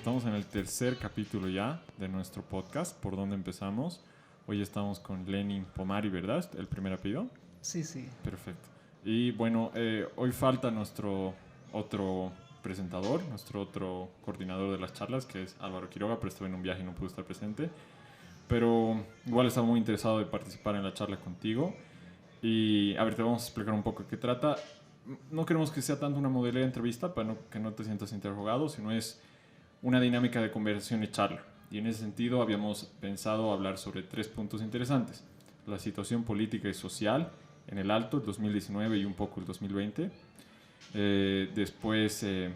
estamos en el tercer capítulo ya de nuestro podcast, ¿Por dónde empezamos? Hoy estamos con Lenin Pomari, ¿verdad? El primer apellido. Sí, sí. Perfecto. Y bueno, hoy falta nuestro otro presentador, nuestro otro coordinador de las charlas, que es Álvaro Quiroga, pero estuvo en un viaje y no pudo estar presente. Pero igual estaba muy interesado de participar en la charla contigo. Y a ver, te vamos a explicar un poco de qué trata. No queremos que sea tanto una modalidad de entrevista para que no te sientas interrogado, sino es una dinámica de conversación y charla. Y en ese sentido habíamos pensado hablar sobre 3 puntos interesantes. La situación política y social en el Alto, el 2019 y un poco el 2020. Después, el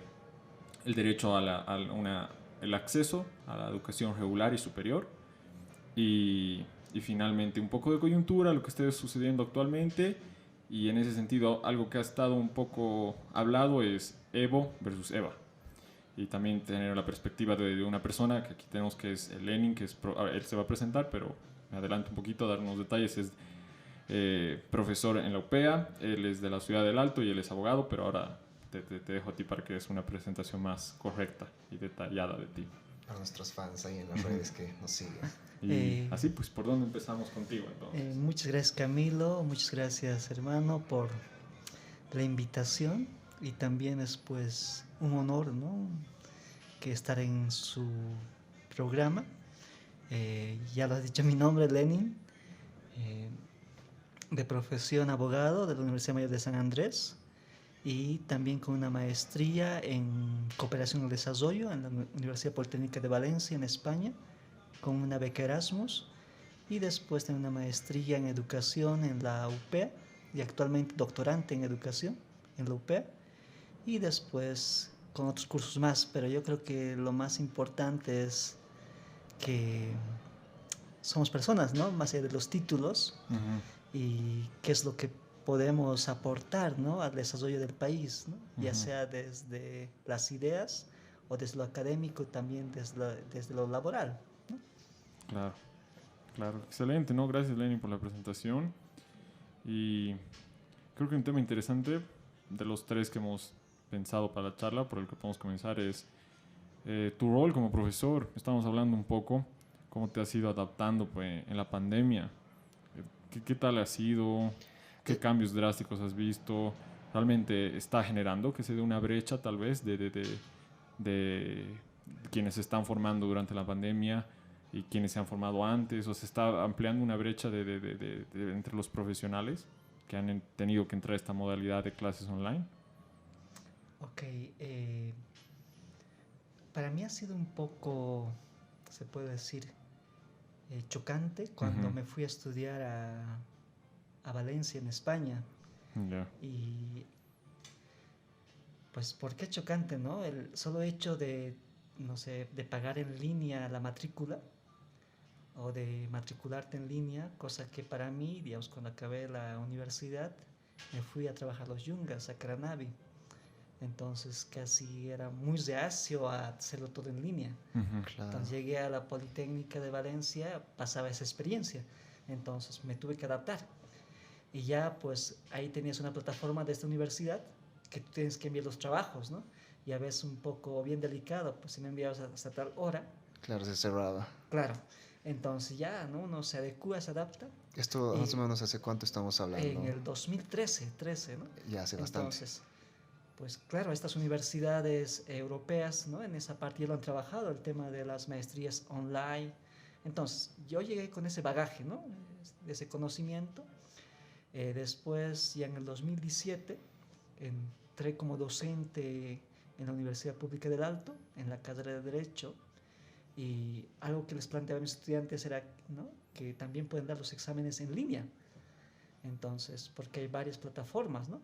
derecho el acceso a la educación regular y superior. Y finalmente un poco de coyuntura, lo que esté sucediendo actualmente. Y en ese sentido, algo que ha estado un poco hablado es Evo versus Eva. Y también tener la perspectiva de una persona que aquí tenemos, que es Lenin, que él se va a presentar, pero me adelanto un poquito a dar unos detalles. Es profesor en la UPEA, él es de la Ciudad del Alto y él es abogado, pero ahora te dejo a ti para que es una presentación más correcta y detallada de ti. A nuestros fans ahí en las redes que nos siguen. Y así, pues, ¿por dónde empezamos contigo entonces? Muchas gracias, Camilo. Muchas gracias, hermano, por la invitación. Y también es pues un honor, ¿no?, que estar en su programa. Ya lo has dicho, mi nombre es Lenin, de profesión abogado de la Universidad Mayor de San Andrés y también con una maestría en cooperación al desarrollo en la Universidad Politécnica de Valencia, en España, con una beca Erasmus, y después tengo una maestría en educación en la UPEA y actualmente doctorante en educación en la UPEA, y después con otros cursos más, pero yo creo que lo más importante es que somos personas, ¿no?, más allá de los títulos, y qué es lo que podemos aportar, ¿no?, al desarrollo del país, ¿no? Ya sea desde las ideas o desde lo académico, también desde lo laboral, ¿no? Claro, claro. Excelente, ¿no? Gracias, Lenin, por la presentación. Y creo que un tema interesante de los 3 que hemos pensado para la charla, por el que podemos comenzar, es tu rol como profesor. Estamos hablando un poco cómo te has ido adaptando, pues, en la pandemia. ¿Qué tal ha sido? ¿Qué cambios drásticos has visto? ¿Realmente está generando que se dé una brecha, tal vez, de quienes se están formando durante la pandemia y quienes se han formado antes? ¿O se está ampliando una brecha entre los profesionales que han tenido que entrar a esta modalidad de clases online? Ok, para mí ha sido un poco, se puede decir, chocante cuando me fui a estudiar a Valencia, en España. Yeah. Y pues, ¿por qué chocante, no? El solo hecho de, no sé, de pagar en línea la matrícula o de matricularte en línea, cosa que para mí, digamos, cuando acabé la universidad, me fui a trabajar a los Yungas, a Cranavi. Entonces casi era muy reacio a hacerlo todo en línea. Claro. Entonces llegué a la Politécnica de Valencia, pasaba esa experiencia. Entonces me tuve que adaptar. Y ya pues ahí tenías una plataforma de esta universidad que tú tienes que enviar los trabajos, ¿no? Y a veces un poco bien delicado, pues si no enviabas hasta tal hora. Claro, se cerraba. Claro. Entonces ya, ¿no?, uno se adecua, se adapta. Esto más o menos hace cuánto estamos hablando. En el 2013, ¿no? Ya hace bastante. Entonces, pues claro, estas universidades europeas, ¿no?, en esa parte ya lo han trabajado, el tema de las maestrías online. Entonces, yo llegué con ese bagaje, ¿no?, ese conocimiento. Después, ya en el 2017, entré como docente en la Universidad Pública del Alto, en la carrera de Derecho, y algo que les planteaba a mis estudiantes era, ¿no?, que también pueden dar los exámenes en línea. Entonces, porque hay varias plataformas, ¿no?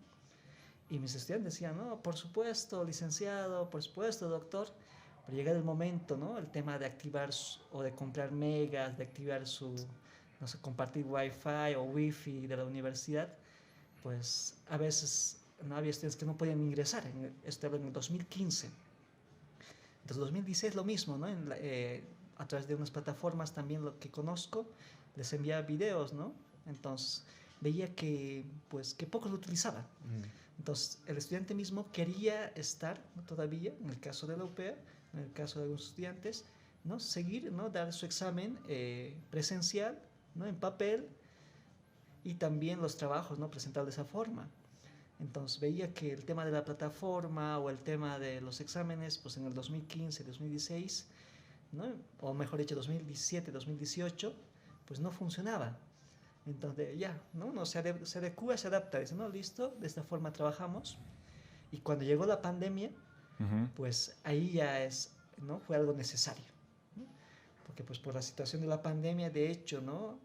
Y mis estudiantes decían, no, por supuesto, licenciado, por supuesto, doctor. Pero llega el momento, ¿no?, el tema de activar o de comprar megas, de activar su, no sé, compartir wifi o wifi de la universidad, pues a veces no había estudiantes que no podían ingresar. Esto en el 2015. Entonces, 2016 lo mismo, ¿no? A través de unas plataformas también, lo que conozco, les enviaba videos, ¿no? Entonces, veía que, pues, que pocos lo utilizaban. Entonces, el estudiante mismo quería estar, ¿no?, todavía, en el caso de la UPEA, en el caso de algunos estudiantes, ¿no? Seguir, ¿no? Dar su examen presencial, ¿no? En papel, y también los trabajos, ¿no? Presentar de esa forma. Entonces veía que el tema de la plataforma o el tema de los exámenes, pues en el 2015, 2016, ¿no? O mejor dicho, 2017, 2018, pues no funcionaba. Entonces ya, ¿no? Uno se adecua, se adapta, dice, no, listo, de esta forma trabajamos. Y cuando llegó la pandemia, pues ahí ya ¿no? Fue algo necesario, ¿no? Porque pues por la situación de la pandemia, de hecho, ¿no?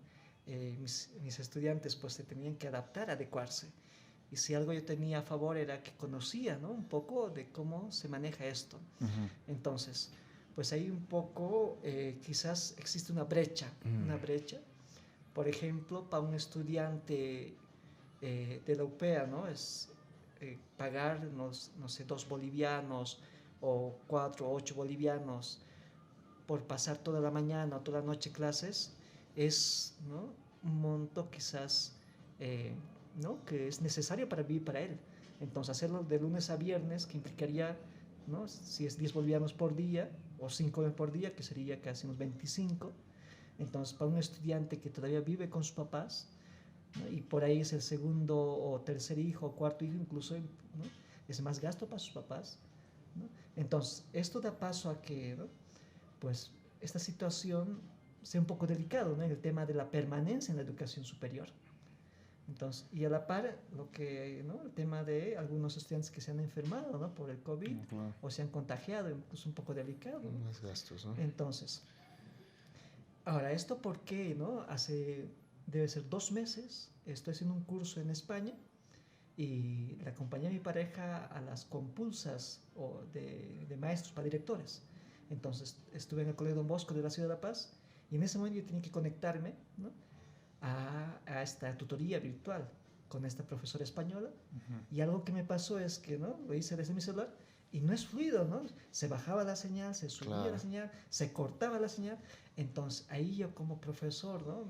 Mis estudiantes pues se tenían que adaptar, adecuarse. Y si algo yo tenía a favor era que conocía, ¿no? Un poco de cómo se maneja esto. Entonces, pues ahí un poco quizás existe una brecha, por ejemplo, para un estudiante de la UPEA, ¿no? Es pagar, no sé, 2 bolivianos o 4 o 8 bolivianos por pasar toda la mañana o toda la noche clases, es, ¿no? Un monto quizás, ¿no? Que es necesario para vivir para él. Entonces, hacerlo de lunes a viernes, que implicaría, ¿no? Si es 10 bolivianos por día o 5 por día, que sería casi unos 25. Entonces, para un estudiante que todavía vive con sus papás, ¿no? Y por ahí es el segundo o tercer hijo o cuarto hijo, incluso, ¿no? Es más gasto para sus papás, ¿no? Entonces, esto da paso a que, ¿no? Pues esta situación sea un poco delicado, ¿no? En el tema de la permanencia en la educación superior. Entonces, y a la par, ¿no? El tema de algunos estudiantes que se han enfermado, ¿no? Por el COVID, claro, o se han contagiado, incluso un poco delicado, ¿no? Más gastos, ¿no? Entonces, ahora, ¿esto por qué, no? Debe ser 2 meses, estoy haciendo un curso en España y le acompañé a mi pareja a las compulsas de maestros para directores. Entonces, estuve en el Colegio Don Bosco de la Ciudad de La Paz y en ese momento yo tenía que conectarme, ¿no? a esta tutoría virtual con esta profesora española. Y algo que me pasó es que, ¿no? Lo hice desde mi celular y no es fluido, ¿no? Se bajaba la señal, se subía la señal, se cortaba la señal. Entonces ahí yo como profesor, ¿no?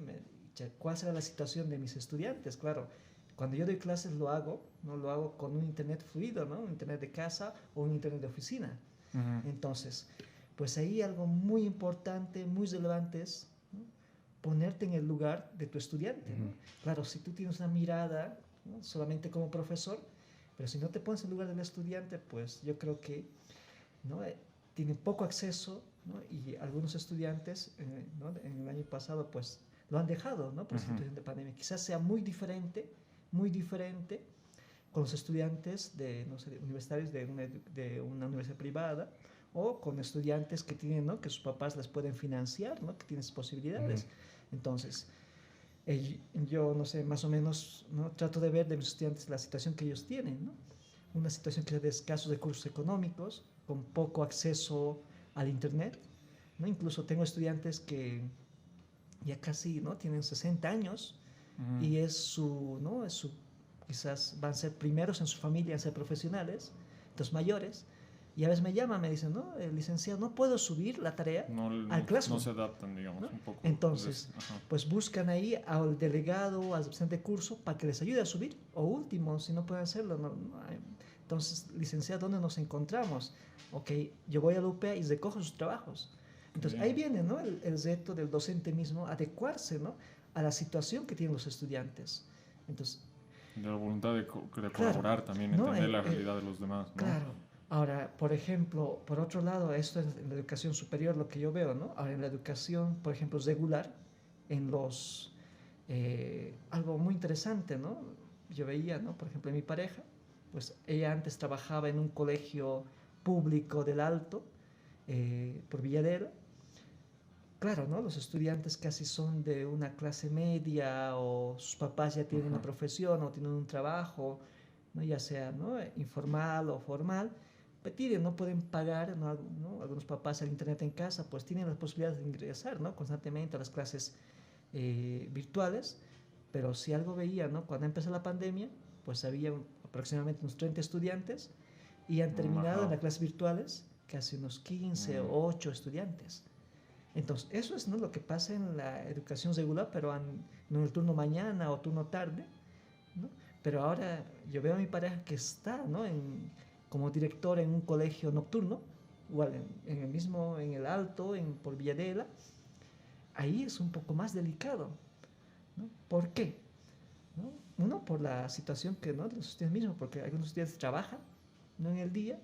¿Cuál será la situación de mis estudiantes? Claro, cuando yo doy clases lo hago con un internet fluido, ¿no? Un internet de casa o un internet de oficina. Entonces, pues ahí algo muy importante, muy relevante es, ¿no? Ponerte en el lugar de tu estudiante, ¿no? Claro, si tú tienes una mirada, ¿no? Solamente como profesor, pero si no te pones en el lugar del estudiante, pues yo creo que, ¿no? Tienen poco acceso, ¿no? Y algunos estudiantes, ¿no? En el año pasado, pues lo han dejado, ¿no? Por la situación de pandemia. Quizás sea muy diferente con los estudiantes no sé, universitarios de una universidad privada o con estudiantes que tienen, ¿no? Que sus papás les pueden financiar, ¿no? Que tienen esas posibilidades. Entonces, yo, no sé, más o menos, ¿no? Trato de ver de mis estudiantes la situación que ellos tienen, ¿no? Una situación que es de escasos recursos económicos, con poco acceso al internet, ¿no? Incluso tengo estudiantes que ya casi, ¿no? Tienen 60 años y ¿no? Quizás van a ser primeros en su familia en ser profesionales, entonces mayores, y a veces me llaman, me dicen, no, licenciado, no puedo subir la tarea al Classroom. No se adaptan, digamos, ¿no? Un poco. Entonces, pues buscan ahí al delegado, al docente de curso, para que les ayude a subir, o último, si no pueden hacerlo. Entonces, licenciado, ¿dónde nos encontramos? Ok, yo voy a la UPEA y recojo sus trabajos. Entonces, ahí viene, ¿no? el reto del docente mismo, adecuarse, ¿no? A la situación que tienen los estudiantes. Entonces, de la voluntad de colaborar también, ¿no? Entender la realidad de los demás, ¿no? Claro. Ahora, por ejemplo, por otro lado, esto es en la educación superior lo que yo veo, ¿no? Ahora, en la educación, por ejemplo, regular, algo muy interesante, ¿no? Yo veía, ¿no? Por ejemplo, en mi pareja, pues ella antes trabajaba en un colegio público del Alto, por Villadero. Claro, ¿no? Los estudiantes casi son de una clase media o sus papás ya tienen una profesión o tienen un trabajo, ¿no? Ya sea, ¿no? Informal o formal, pero no pueden pagar, ¿no? Algunos papás el internet en casa, pues tienen las posibilidades de ingresar, ¿no? Constantemente a las clases virtuales, pero si algo veía, ¿no? Cuando empezó la pandemia, pues había aproximadamente unos 30 estudiantes y han terminado en las clases virtuales casi unos 15 o 8 estudiantes. Entonces, eso es, ¿no? Lo que pasa en la educación regular, pero no en el turno mañana o turno tarde, ¿no? Pero ahora yo veo a mi pareja que está, ¿no? Como directora en un colegio nocturno, igual en el mismo, en el Alto, por Villadela, ahí es un poco más delicado, ¿no? ¿Por qué? ¿No? Uno, por la situación que, ¿no?, de los estudiantes mismos, porque algunos estudiantes trabajan, ¿no?, en el día,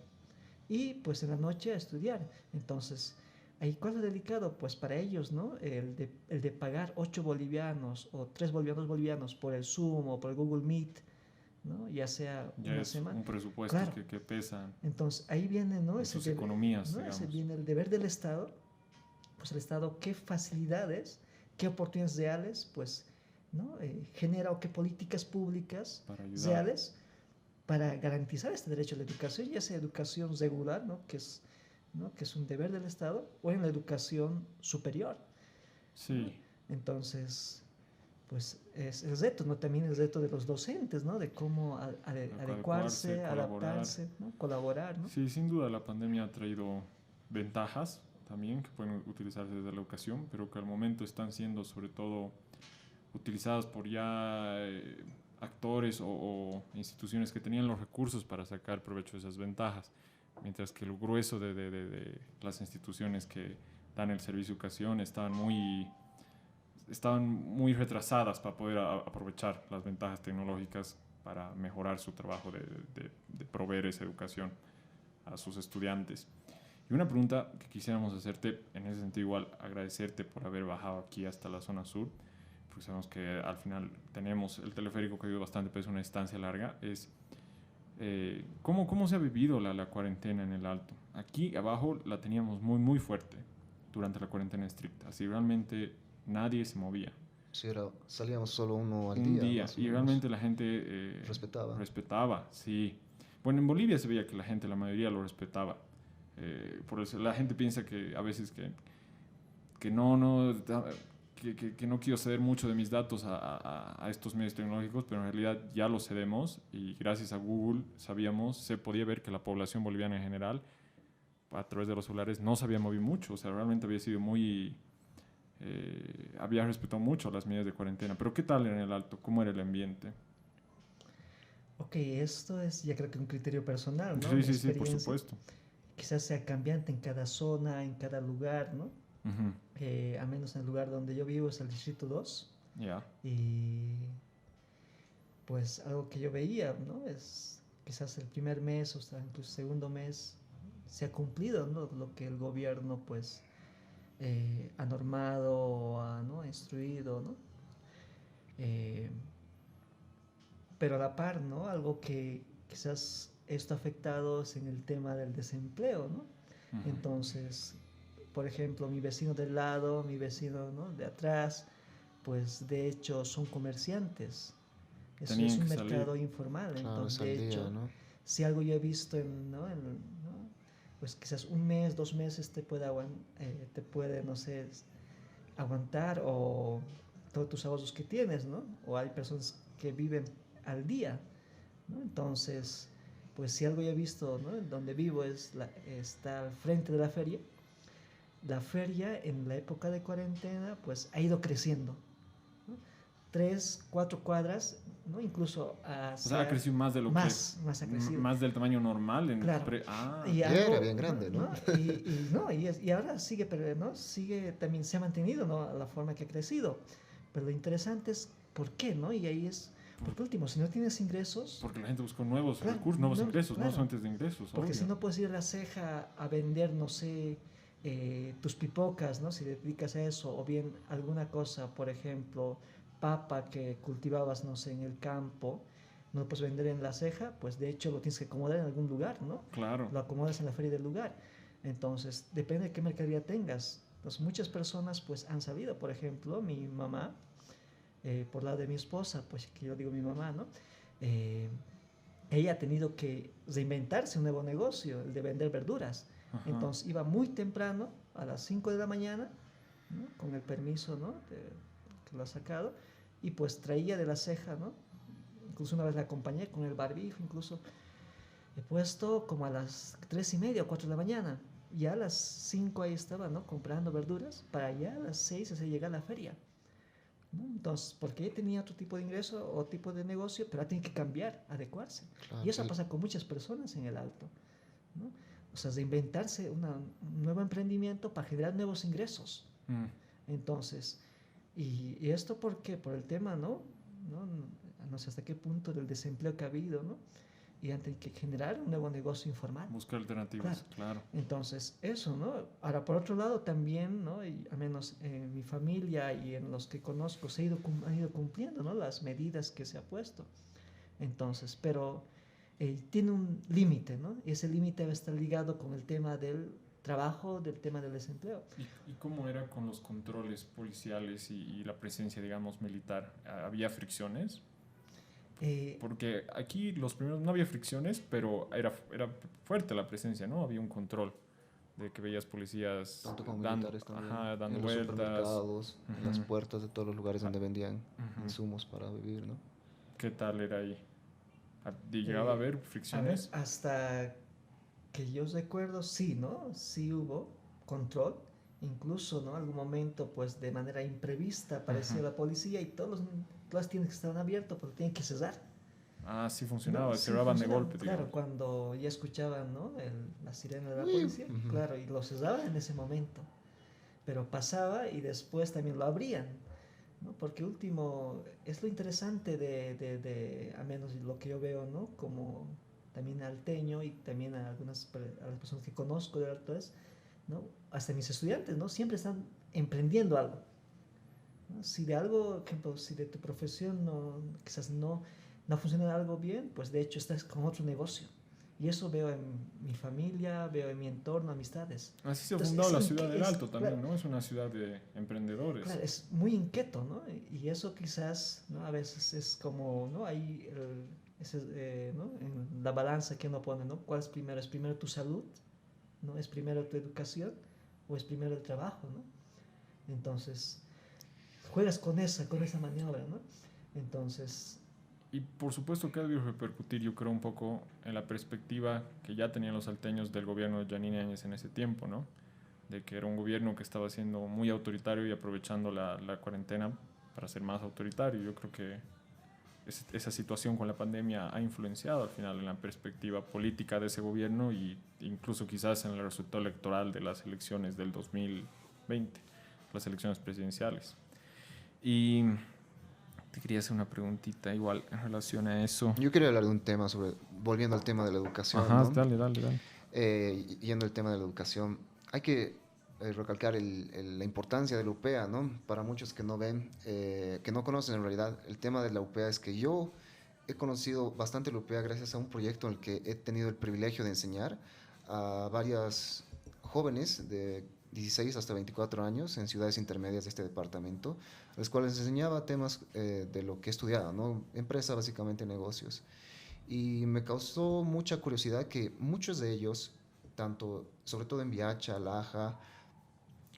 y pues en la noche a estudiar. Entonces, ahí, ¿cuál es delicado? Pues para ellos, ¿no? El de pagar 8 bolivianos o 3 bolivianos por el Zoom o por el Google Meet, ¿no? Ya sea Ya una es semana. un presupuesto Claro. que pesa Entonces, ahí viene, ¿no?, en sus economías, ¿no?, ese digamos. viene el deber del Estado. Pues el Estado, qué facilidades, qué oportunidades reales, pues, ¿no?, genera, o qué políticas públicas Para ayudar. reales para garantizar este derecho a la educación, ya sea educación regular, ¿no?, ¿no?, que es un deber del Estado, o en la educación superior, ¿no? Sí, Entonces, pues es el reto, ¿no? También el reto de los docentes, ¿no? De cómo adecuarse, adecuarse, colaborar. adaptarse, ¿no? Colaborar, ¿no? Sí, sin duda la pandemia ha traído ventajas también que pueden utilizarse desde la educación, pero que al momento están siendo sobre todo utilizadas por ya actores o instituciones que tenían los recursos para sacar provecho de esas ventajas, mientras que el grueso de las instituciones que dan el servicio de educación estaban muy retrasadas para poder aprovechar las ventajas tecnológicas para mejorar su trabajo de proveer esa educación a sus estudiantes. Y una pregunta que quisiéramos hacerte, en ese sentido igual agradecerte por haber bajado aquí hasta la zona sur, porque sabemos que al final tenemos el teleférico que ha ido bastante, pero es una distancia larga, es ¿cómo se ha vivido la cuarentena en el Alto? Aquí abajo la teníamos muy fuerte durante la cuarentena estricta, así realmente nadie se movía. Sí, salíamos solo uno al Un día, día, más o y menos. realmente la gente Respetaba. sí. Bueno, en Bolivia se veía que la gente, la mayoría lo respetaba. Por eso la gente piensa que a veces que que no quiero ceder mucho de mis datos a estos medios tecnológicos, pero en realidad ya lo cedemos y gracias a Google se podía ver que la población boliviana en general, a través de los celulares, no se había movido mucho, o sea, realmente había sido había respetado mucho las medidas de cuarentena. Pero ¿qué tal en el Alto? ¿Cómo era el ambiente? Ok, esto es ya creo que un criterio personal, ¿no? Sí, Mi sí, por experiencia. supuesto. Quizás sea cambiante en cada zona, en cada lugar, ¿no? Ujú. Al menos en el lugar donde yo vivo es el Distrito 2. Ya. Y pues algo que yo veía, ¿no? Es quizás el primer mes o hasta incluso segundo mes se ha cumplido, ¿no?, lo que el gobierno pues ha normado o ha, ¿no?, instruido, ¿no? Eh, pero a la par, ¿no?, algo que quizás esto ha afectado es en el tema del desempleo, ¿no? Ujú. Entonces, por ejemplo, mi vecino del lado, mi vecino, ¿no?, de atrás, pues de hecho son comerciantes. Es Tenían un que salir. mercado informal. Claro, Entonces, es al de día, hecho, ¿no? si algo yo he visto ¿no?, pues quizás un mes, 2 meses te puede, no sé, aguantar, o todos tus ahorros que tienes, ¿no? O hay personas que viven al día, ¿no? Entonces, pues si algo yo he visto, ¿no?, en donde vivo está al frente de la feria en la época de cuarentena, pues ha ido creciendo, ¿no? 3, 4 cuadras, ¿no? Incluso O sea, ha crecido más de lo más ha crecido. más del tamaño normal. Claro. Y Ya algo, era bien grande, ¿no? Y ahora sigue, pero, ¿no?, sigue, también se ha mantenido, ¿no?, la forma que ha crecido. Pero lo interesante es por qué, ¿no? Y ahí es, porque último, si no tienes ingresos, Porque la gente buscó nuevos claro, recursos, nuevos no, ingresos, claro, nuevas fuentes de ingresos. porque si Obvio. no puedes ir a la ceja a vender, no sé, tus pipocas, ¿no? Si te dedicas a eso, o bien alguna cosa, por ejemplo, papa que cultivabas, no sé, en el campo, no lo puedes vender en la ceja, pues de hecho lo tienes que acomodar en algún lugar, ¿no? Claro. Lo acomodas en la feria del lugar. Entonces, depende de qué mercadería tengas. Entonces, muchas personas pues han sabido, por ejemplo, mi mamá, por lado de mi esposa, pues que yo digo mi mamá, ¿no? Eh, Ella ha tenido que reinventarse un nuevo negocio, el de vender verduras. Ajá. Entonces iba muy temprano, a las 5 de la mañana, ¿no?, con el permiso, ¿no?, que lo ha sacado, y pues traía de la ceja, ¿no? Incluso una vez la acompañé con el barbijo, incluso he puesto como a las 3:30 o 4 de la mañana. Ya a las 5 ahí estaba, ¿no?, comprando verduras, para ya a las 6 hacer llegar a la feria, ¿no? Entonces, porque ella tenía otro tipo de ingreso o tipo de negocio, pero ahora tiene que cambiar, adecuarse. Y Claro. eso pasa con muchas personas en el Alto, ¿no? O sea, de inventarse un nuevo emprendimiento para generar nuevos ingresos. Entonces, y esto ¿por qué? Por el tema, ¿no? No sé hasta qué punto del desempleo que ha habido, ¿no? Y antes que generar un nuevo negocio informal. Buscar alternativas, claro. Entonces, eso, ¿no? Ahora, por otro lado, también, ¿no? Y al menos en mi familia y en los que conozco, han ido cumpliendo, ¿no? Las medidas que se ha puesto. Entonces, pero tiene un límite, ¿no? Y ese límite va a estar ligado con el tema del trabajo, del tema del desempleo. ¿Y cómo era con los controles policiales y la presencia, digamos, militar? ¿Había fricciones? Porque aquí los primeros no había fricciones, pero era fuerte la presencia, ¿no? Había un control de que veías policías tanto como militares también, dando en los vueltas, supermercados, en las puertas de todos los lugares donde vendían insumos para vivir, ¿no? ¿Qué tal era ahí? ¿Llegaba a haber fricciones? A ver, hasta que yo recuerdo, sí, ¿no? Sí hubo control. Incluso, ¿no? Algún momento, pues, de manera imprevista aparecía la policía y todas las tiendas que estaban abiertas, pero tienen que cerrar. Ah, sí funcionaba, ¿No? cerraban Sí de golpe. Claro, digamos. cuando ya escuchaban, ¿no? La sirena de la policía, claro, y lo cerraban en ese momento. Pero pasaba y después también lo abrían, ¿no? Porque último, es lo interesante a menos lo que yo veo, ¿no? Como también alteño y también a las personas que conozco de Altoes, ¿no? Hasta mis estudiantes, ¿no? Siempre están emprendiendo algo, ¿no? Si de algo, por ejemplo, si de tu profesión quizás no funciona algo bien, pues de hecho estás con otro negocio. Y eso veo en mi familia, veo en mi entorno, amistades. Así se ha fundado la ciudad del Alto también, claro, ¿no? Es una ciudad de emprendedores. Claro, es muy inquieto, ¿no? Y eso quizás, ¿no? A veces es como, ¿no? Ahí, ¿no? En la balanza que uno pone, ¿no? ¿Cuál es primero? ¿Es primero tu salud? ¿No? ¿Es primero tu educación? ¿O es primero el trabajo, ¿no? Entonces, juegas con esa maniobra, ¿no? Entonces... Y por supuesto que ha debido repercutir, yo creo, un poco en la perspectiva que ya tenían los salteños del gobierno de Yanine Áñez en ese tiempo, ¿no? De que era un gobierno que estaba siendo muy autoritario y aprovechando la cuarentena para ser más autoritario. Yo creo que esa situación con la pandemia ha influenciado al final en la perspectiva política de ese gobierno e incluso quizás en el resultado electoral de las elecciones del 2020, las elecciones presidenciales. Y te quería hacer una preguntita igual en relación a eso. Yo quería hablar de un tema volviendo al tema de la educación. Ajá, ¿no? Dale. Yendo al tema de la educación, hay que recalcar la importancia de la UPEA, ¿no? Para muchos que no ven, que no conocen en realidad, el tema de la UPEA es que yo he conocido bastante la UPEA gracias a un proyecto en el que he tenido el privilegio de enseñar a varias jóvenes de 16 hasta 24 años en ciudades intermedias de este departamento, a las cuales enseñaba temas de lo que he estudiado, ¿no? Empresa, básicamente negocios. Y me causó mucha curiosidad que muchos de ellos, sobre todo en Viacha, Laja,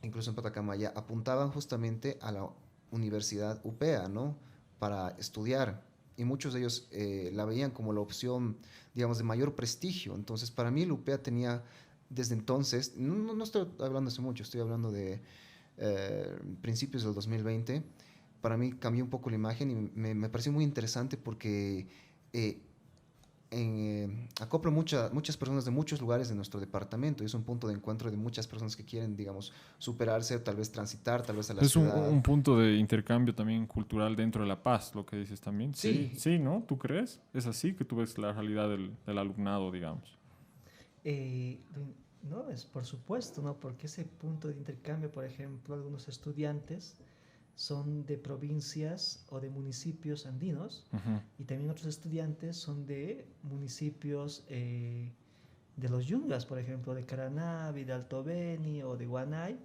incluso en Patacamaya, apuntaban justamente a la Universidad UPEA, ¿no? Para estudiar. Y muchos de ellos la veían como la opción, digamos, de mayor prestigio. Entonces, para mí la UPEA tenía... Desde entonces, no estoy hablando hace mucho, estoy hablando de principios del 2020, para mí cambió un poco la imagen y me pareció muy interesante porque acopla muchas personas de muchos lugares de nuestro departamento y es un punto de encuentro de muchas personas que quieren, digamos, superarse, tal vez transitar, tal vez a la ciudad. Es un punto de intercambio también cultural dentro de La Paz, lo que dices también. Sí, ¿no? ¿Tú crees? ¿Es así que tú ves la realidad del alumnado, digamos? No, es por supuesto, ¿no? Porque ese punto de intercambio, por ejemplo, algunos estudiantes son de provincias o de municipios andinos y también otros estudiantes son de municipios de los yungas, por ejemplo, de Caranavi, de Alto Beni o de Guanay,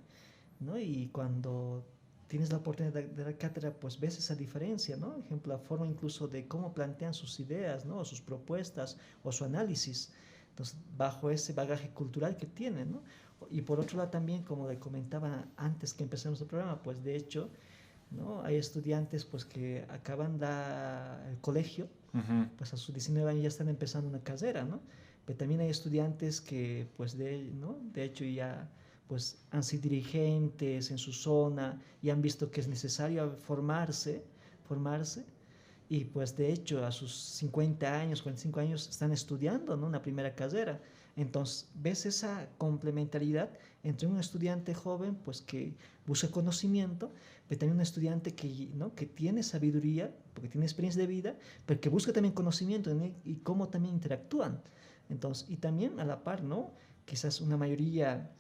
¿no? Y cuando tienes la oportunidad de dar cátedra, pues ves esa diferencia, ¿no? Por ejemplo, la forma incluso de cómo plantean sus ideas, ¿no? O sus propuestas o su análisis. Entonces, bajo ese bagaje cultural que tienen, ¿no? Y por otro lado también, como le comentaba antes que empecemos el programa, pues de hecho, ¿no? Hay estudiantes pues que acaban el colegio, pues a sus 19 años ya están empezando una carrera, ¿no? Pero también hay estudiantes que pues ¿no? De hecho ya pues han sido dirigentes en su zona y han visto que es necesario formarse y pues de hecho a sus 50 años, 45 años están estudiando, ¿no? Una primera carrera. Entonces, ves esa complementariedad entre un estudiante joven, pues que busca conocimiento, pero también un estudiante que, ¿no? que tiene sabiduría, porque tiene experiencia de vida, pero que busca también conocimiento, ¿no? Y cómo también interactúan. Entonces, y también a la par, ¿no? Quizás una mayoría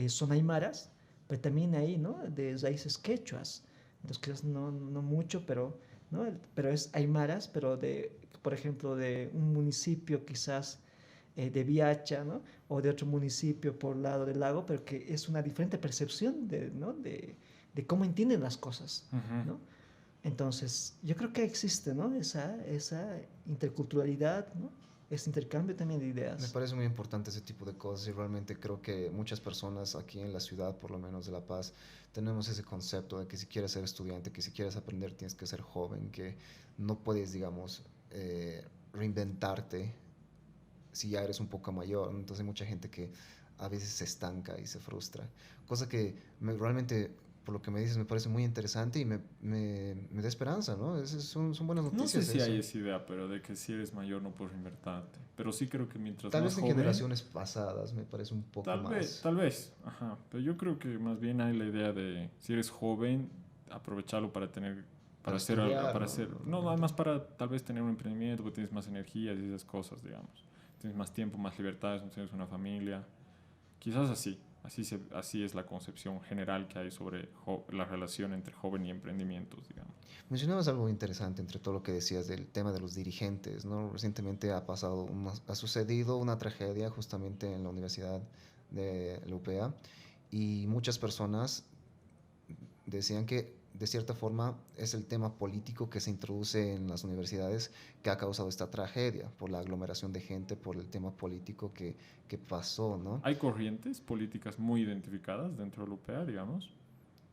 son aymaras, pero también hay, ¿no? De raíces quechuas. Entonces, quizás no mucho, pero, ¿no? Pero es aymaras, pero de, por ejemplo, de un municipio quizás de Viacha, ¿no? O de otro municipio por lado del lago, pero que es una diferente percepción de, ¿no? de cómo entienden las cosas, Ujú. ¿no? Entonces, yo creo que existe, ¿no? Esa interculturalidad, ¿no? Ese intercambio también de Me ideas. parece muy importante ese tipo de cosas y realmente creo que muchas personas aquí en la ciudad, por lo menos de La Paz, tenemos ese concepto de que si quieres ser estudiante, que si quieres aprender tienes que ser joven, que no puedes, digamos, reinventarte si ya eres un poco mayor. Entonces hay mucha gente que a veces se estanca y se frustra. Cosa que realmente, por lo que me dices, me parece muy interesante y me da esperanza, ¿no? Son buenas No sé noticias si hay eso. esa idea, pero de que si eres mayor no puedes reinvertirte. Pero sí creo que mientras Tal más vez en joven, generaciones pasadas me parece un poco más... tal vez, ajá. Pero yo creo que más bien hay la idea de si eres joven, aprovecharlo para tener, Para para hacer, estudiar, para ¿no? hacer, no, además para tal vez tener un emprendimiento, porque tienes más energías y esas cosas, digamos. Tienes más tiempo, más libertades, no tienes una familia. Quizás así, así es la concepción general que hay sobre la relación entre joven y emprendimientos, digamos. Mencionabas algo interesante entre todo lo que decías del tema de los dirigentes, ¿no? Recientemente ha sucedido una tragedia justamente en la Universidad de la UPA y muchas personas decían que de cierta forma es el tema político que se introduce en las universidades que ha causado esta tragedia, por la aglomeración de gente, por el tema político que pasó, ¿no? Hay corrientes políticas muy identificadas dentro de la UPA, digamos,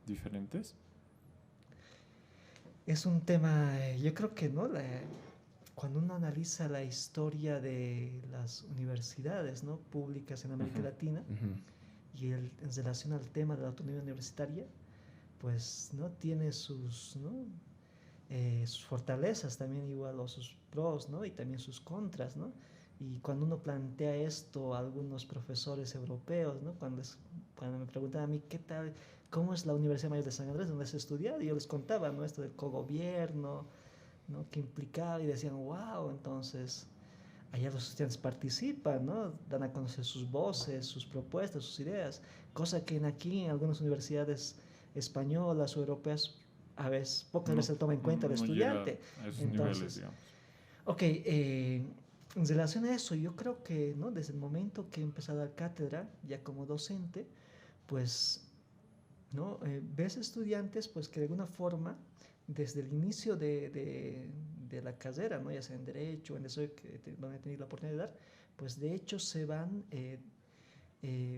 diferentes. Es un tema, yo creo que, ¿no? Cuando uno analiza la historia de las universidades, ¿no? Públicas en América Ujú. Latina Ujú. y en relación al tema de la autonomía universitaria, pues, ¿no? Tiene sus, ¿no? Sus fortalezas también igual, o sus pros, ¿no? Y también sus contras, ¿no? Y cuando uno plantea esto a algunos profesores europeos, ¿no? Cuando me preguntaban a mí, ¿qué tal? ¿Cómo es la Universidad Mayor de San Andrés donde has estudiado? Y yo les contaba, ¿no? Esto del cogobierno, ¿no? Que implicaba y decían, wow, entonces allá los estudiantes participan, ¿no? Dan a conocer sus voces, sus propuestas, sus ideas, cosa que aquí en algunas universidades españolas o europeas a veces, pocas No, veces se toma en cuenta el no llega estudiante. a esos niveles, Entonces, digamos. ok, en relación a eso, yo creo que, ¿no? Desde el momento que he empezado a dar cátedra, ya como docente, pues, ¿no? Ves estudiantes, pues, que de alguna forma, desde el inicio de la carrera, ¿no? Ya sea en Derecho, en eso donde he tenido la oportunidad de dar, pues, de hecho, se van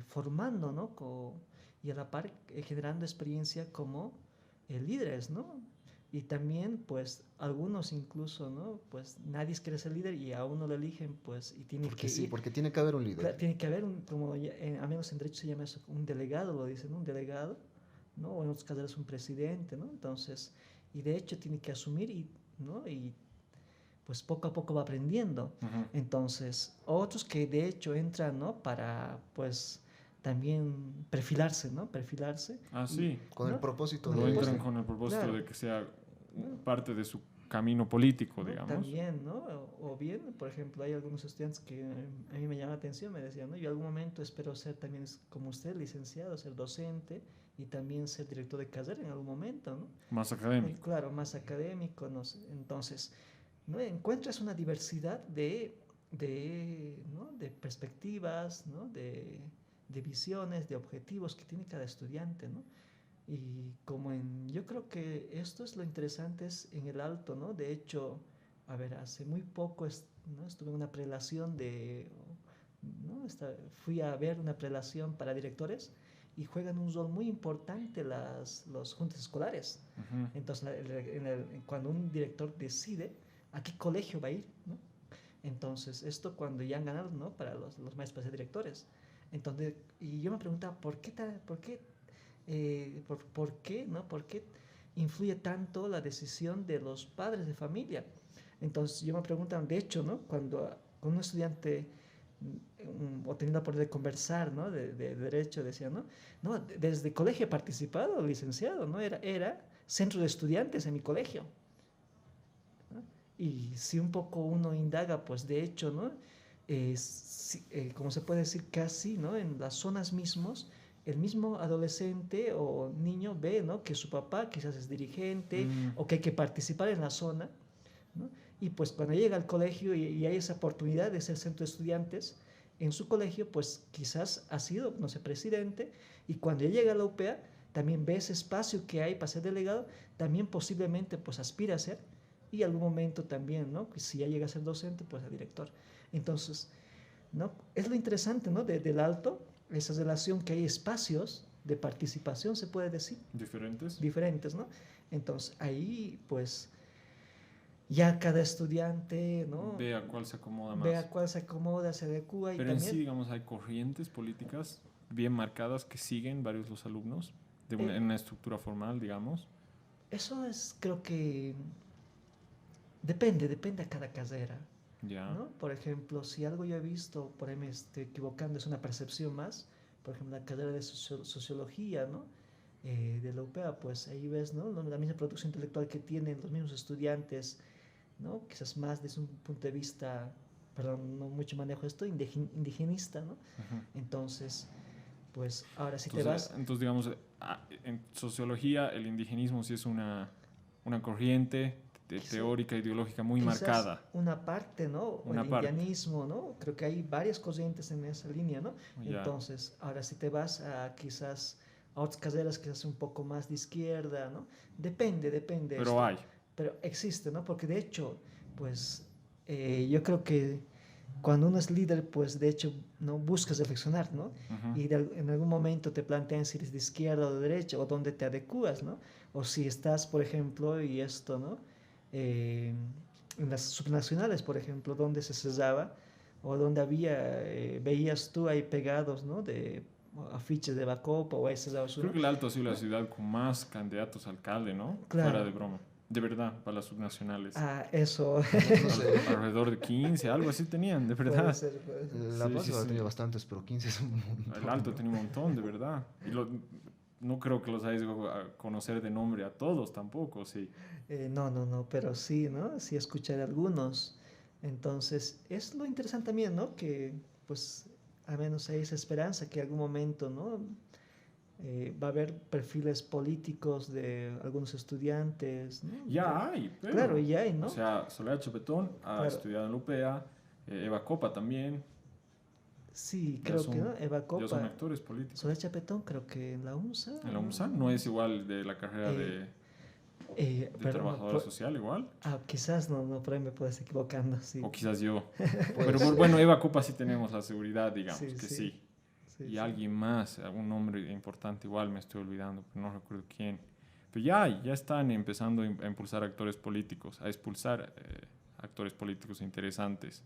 formando, ¿no? Y a la par generando experiencia como líderes, ¿no? Y también, pues, algunos incluso, ¿no? Pues nadie quiere ser líder y a uno lo eligen, pues, y tiene Porque que sí, ir. porque tiene que haber un líder. Tiene que haber, como al menos en derecho se llama eso, un delegado, lo dicen, ¿no? Un delegado, ¿no? O en otros casos es un presidente, ¿no? Entonces, y de hecho tiene que asumir y, ¿no? Y pues poco a poco va aprendiendo. Ujú. Entonces, otros que de hecho entran, ¿no? Para, pues, también perfilarse, ¿no? Perfilarse Ah, y, sí. Con el ¿no? propósito Con el No entran propósito, de... con el propósito claro, de que sea ¿no? parte de su camino político, ¿No? digamos. También, ¿no? O bien, por ejemplo, hay algunos estudiantes que a mí me llaman la atención, me decían, ¿no? Yo en algún momento espero ser también como usted, licenciado, ser docente y también ser director de carrera en algún momento, ¿no? Más académico. Claro, más académico, no sé. Entonces, ¿no? Encuentras una diversidad ¿no? de perspectivas, ¿no? De visiones, de objetivos que tiene cada estudiante, ¿no? Y yo creo que esto es lo interesante es en el alto, ¿no? De hecho, a ver, hace muy poco, ¿no? Estuve en una prelación ¿no? Fui a ver una prelación para directores y juegan un rol muy importante los juntas escolares. Ujú. Entonces, cuando un director decide a qué colegio va a ir, ¿no? Entonces, esto cuando ya han ganado, ¿no? Para los maestros para ser directores. Entonces, y yo me preguntaba, ¿por qué, ¿no? ¿Por qué influye tanto la decisión de los padres de familia? Entonces, yo me preguntaba, de hecho, ¿no? Cuando un estudiante o teniendo la oportunidad de conversar, ¿no? De derecho, decía, ¿no? No, desde colegio he participado, licenciado, ¿no? Era centro de estudiantes en mi colegio. ¿No? Y si un poco uno indaga, pues de hecho, ¿no? Como se puede decir casi, ¿no? En las zonas mismos, el mismo adolescente o niño ve, ¿no? Que su papá quizás es dirigente o que hay que participar en la zona, ¿no? Y pues cuando llega al colegio y hay esa oportunidad de ser centro de estudiantes, en su colegio pues quizás ha sido, no sé, presidente, y cuando ya llega a la UPEA también ve ese espacio que hay para ser delegado, también posiblemente pues aspira a ser, y algún momento también, ¿no? Si ya llega a ser docente, pues a director. Entonces, ¿no? Es lo interesante, ¿no? Del alto, esa relación que hay espacios de participación, se puede decir. Diferentes. Diferentes, ¿no? Entonces, ahí, pues, ya cada estudiante, ¿no? Ve a cuál se acomoda más. Ve a cuál se acomoda, se adecua y Pero en también... sí, digamos, hay corrientes políticas bien marcadas que siguen varios los alumnos en una estructura formal, digamos. Eso es, creo que depende a cada carrera, Ya. ¿no? Por ejemplo, si algo yo he visto, por ahí me estoy equivocando, es una percepción más, por ejemplo, la carrera de sociología, ¿no? De la UPEA, pues ahí ves, ¿no? La misma producción intelectual que tienen los mismos estudiantes, ¿no? Quizás más desde un punto de vista, perdón, no mucho manejo esto, indigenista, ¿no? Ujú. Entonces, pues ahora si Entonces, te vas... entonces, digamos, en sociología el indigenismo sí es una corriente teórica, ideológica muy quizás marcada. una parte, ¿no? O Una el parte. indianismo, ¿no? Creo que hay varias corrientes en esa línea, ¿no? Ya. Entonces, ahora si te vas a quizás a otras carreras quizás un poco más de izquierda, ¿no? Depende Pero esto. hay. Pero existe, ¿no? Porque de hecho, pues yo creo que cuando uno es líder, pues de hecho, ¿no? Buscas reflexionar, ¿no? Ujú. Y en algún momento te plantean si eres de izquierda o de derecha o dónde te adecuas, ¿no? O si estás, por ejemplo, y esto, ¿no? Eh, en las subnacionales, por ejemplo, donde se cesaba o donde había, veías tú ahí pegados, ¿no? De afiches de Bacopa o ese Creo que el Alto ha sido la ciudad con más candidatos a alcalde, ¿no? Claro. Fuera de broma. De verdad, para las subnacionales. Eso. No sé. Alrededor de 15, algo así tenían, de verdad. Puede ser, puede ser. La Sí, Paz sí, ha sí. tenido bastantes, pero 15 es un montón. El Alto tenía un montón, de verdad. Y no creo que los hayas llegado a conocer de nombre a todos tampoco, sí. No, pero sí, ¿no? Sí escuché de algunos. Entonces, es lo interesante también, ¿no? Que, pues, al menos hay esa esperanza que en algún momento, ¿no? Va a haber perfiles políticos de algunos estudiantes, ¿no? Ya hay, pero... Claro, ya hay, ¿no? O sea, Soledad Chapetón ha Claro. estudiado en la UPEA, Eva Copa también. Sí, Ya creo son- que, ¿no? Eva Ya son Copa. actores políticos. Soledad Chapetón, creo que en la UNSA. En la UMSA no es igual de la carrera Eh, de pero no, trabajadora social, igual. quizás no, por ahí me puedes equivocando, sí. O quizás yo. Puede Pero ser. bueno, Eva Copa sí tenemos la seguridad, digamos, Sí, que sí. sí. Sí, Y sí. alguien más, algún nombre importante igual, me estoy olvidando, pero no recuerdo quién. Pero ya están empezando a impulsar actores políticos, a expulsar actores políticos interesantes.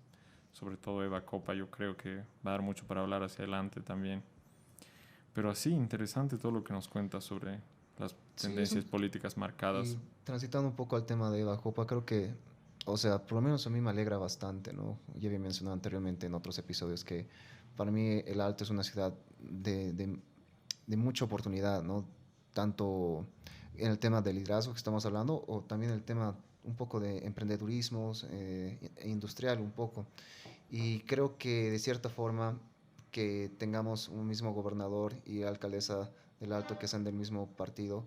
Sobre todo Eva Copa, yo creo que va a dar mucho para hablar hacia adelante también. Pero así, interesante todo lo que nos cuenta sobre las Sí, tendencias políticas marcadas. Y transitando un poco al tema de Eva Copa, creo que, o sea, por lo menos a mí me alegra bastante, ¿no? Ya había mencionado anteriormente en otros episodios que para mí el Alto es una ciudad de mucha oportunidad, ¿no? Tanto en el tema del liderazgo que estamos hablando o también el tema un poco de emprendedurismo e industrial un poco. Y creo que de cierta forma que tengamos un mismo gobernador y alcaldesa del Alto que sean del mismo partido,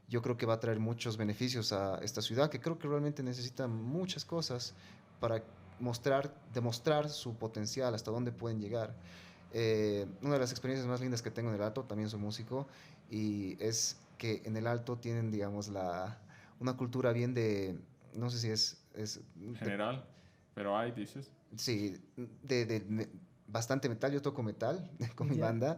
yo creo que va a traer muchos beneficios a esta ciudad, que creo que realmente necesita muchas cosas para demostrar su potencial, hasta dónde pueden llegar. Una de las experiencias más lindas que tengo en el Alto, también soy músico, y es que en el Alto tienen, digamos, una cultura bien no sé si es General, pero hay, dices. sí, bastante metal. Yo toco metal con mi Ya. banda,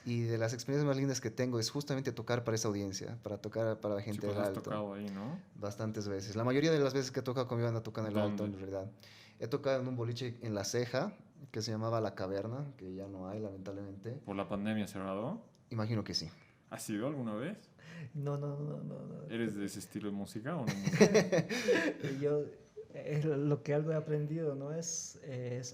y de las experiencias más lindas que tengo es justamente tocar para esa audiencia, para tocar para la Sí, gente pues del has Alto. tocado ahí, ¿no? Bastantes veces. La mayoría de las veces que he tocado con mi banda tocan en el Alto, ¿Dónde? en realidad. He tocado en un boliche en La Ceja, que se llamaba La Caverna, que ya no hay, lamentablemente. ¿Por la pandemia cerrado? Imagino que sí. ¿Has ido alguna vez? No. ¿Eres de ese estilo de música o no? Yo lo que algo he aprendido, ¿no? Es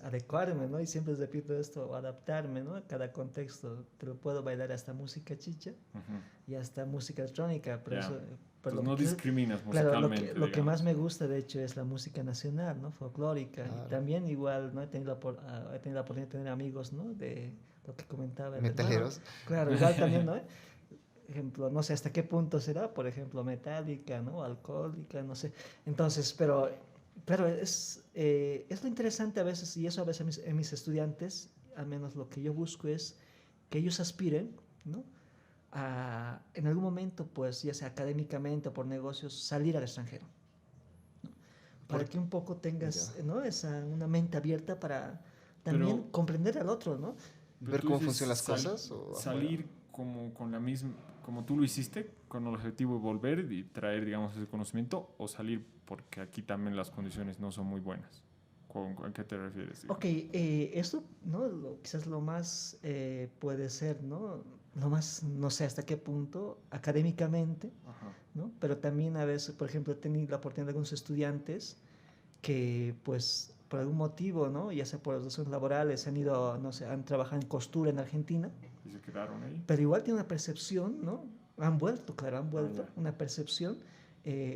adecuarme, ¿no? Y siempre repito esto, adaptarme, ¿no? A cada contexto. Te lo puedo bailar hasta música chicha Ujú. y hasta música electrónica, pero Ya. eso... Pero Entonces no discriminas claro, musicalmente, lo que más digamos. me gusta, de hecho, es la música nacional, ¿no? Folclórica. Y Claro. también igual, ¿no? He tenido la oportunidad de tener amigos, ¿no? De lo que comentaba el hermano. Metaleros. Claro, igual también, ¿no? Ejemplo, no sé hasta qué punto será, por ejemplo, metálica, ¿no? Alcohólica, no sé. Entonces, pero, claro, es lo interesante a veces, y eso a veces en mis estudiantes, al menos lo que yo busco es que ellos aspiren, ¿no? A, en algún momento, pues, ya sea académicamente o por negocios, salir al extranjero, ¿no? Para Por- que un poco ya. tengas, ¿no? Una mente abierta para también Pero, comprender al otro, ¿no? pero Ver tú cómo dices funcionan las cosas o afuera. salir como con la misma, como tú lo hiciste, con el objetivo de volver y traer, digamos, ese conocimiento, o salir porque aquí también las condiciones no son muy buenas. ¿A qué te refieres, Ok, digamos? eso, ¿no? Quizás lo más puede ser, ¿no? Lo más, no sé hasta qué punto, académicamente, Ajá. ¿no? Pero también a veces, por ejemplo, he tenido la oportunidad de algunos estudiantes que, pues, por algún motivo, ¿no? Ya sea por razones laborales, han ido, no sé, han trabajado en costura en Argentina, ¿Y se quedaron ahí? pero igual tienen una percepción, ¿no? Han vuelto, claro, han Ah, vuelto, ya. una percepción,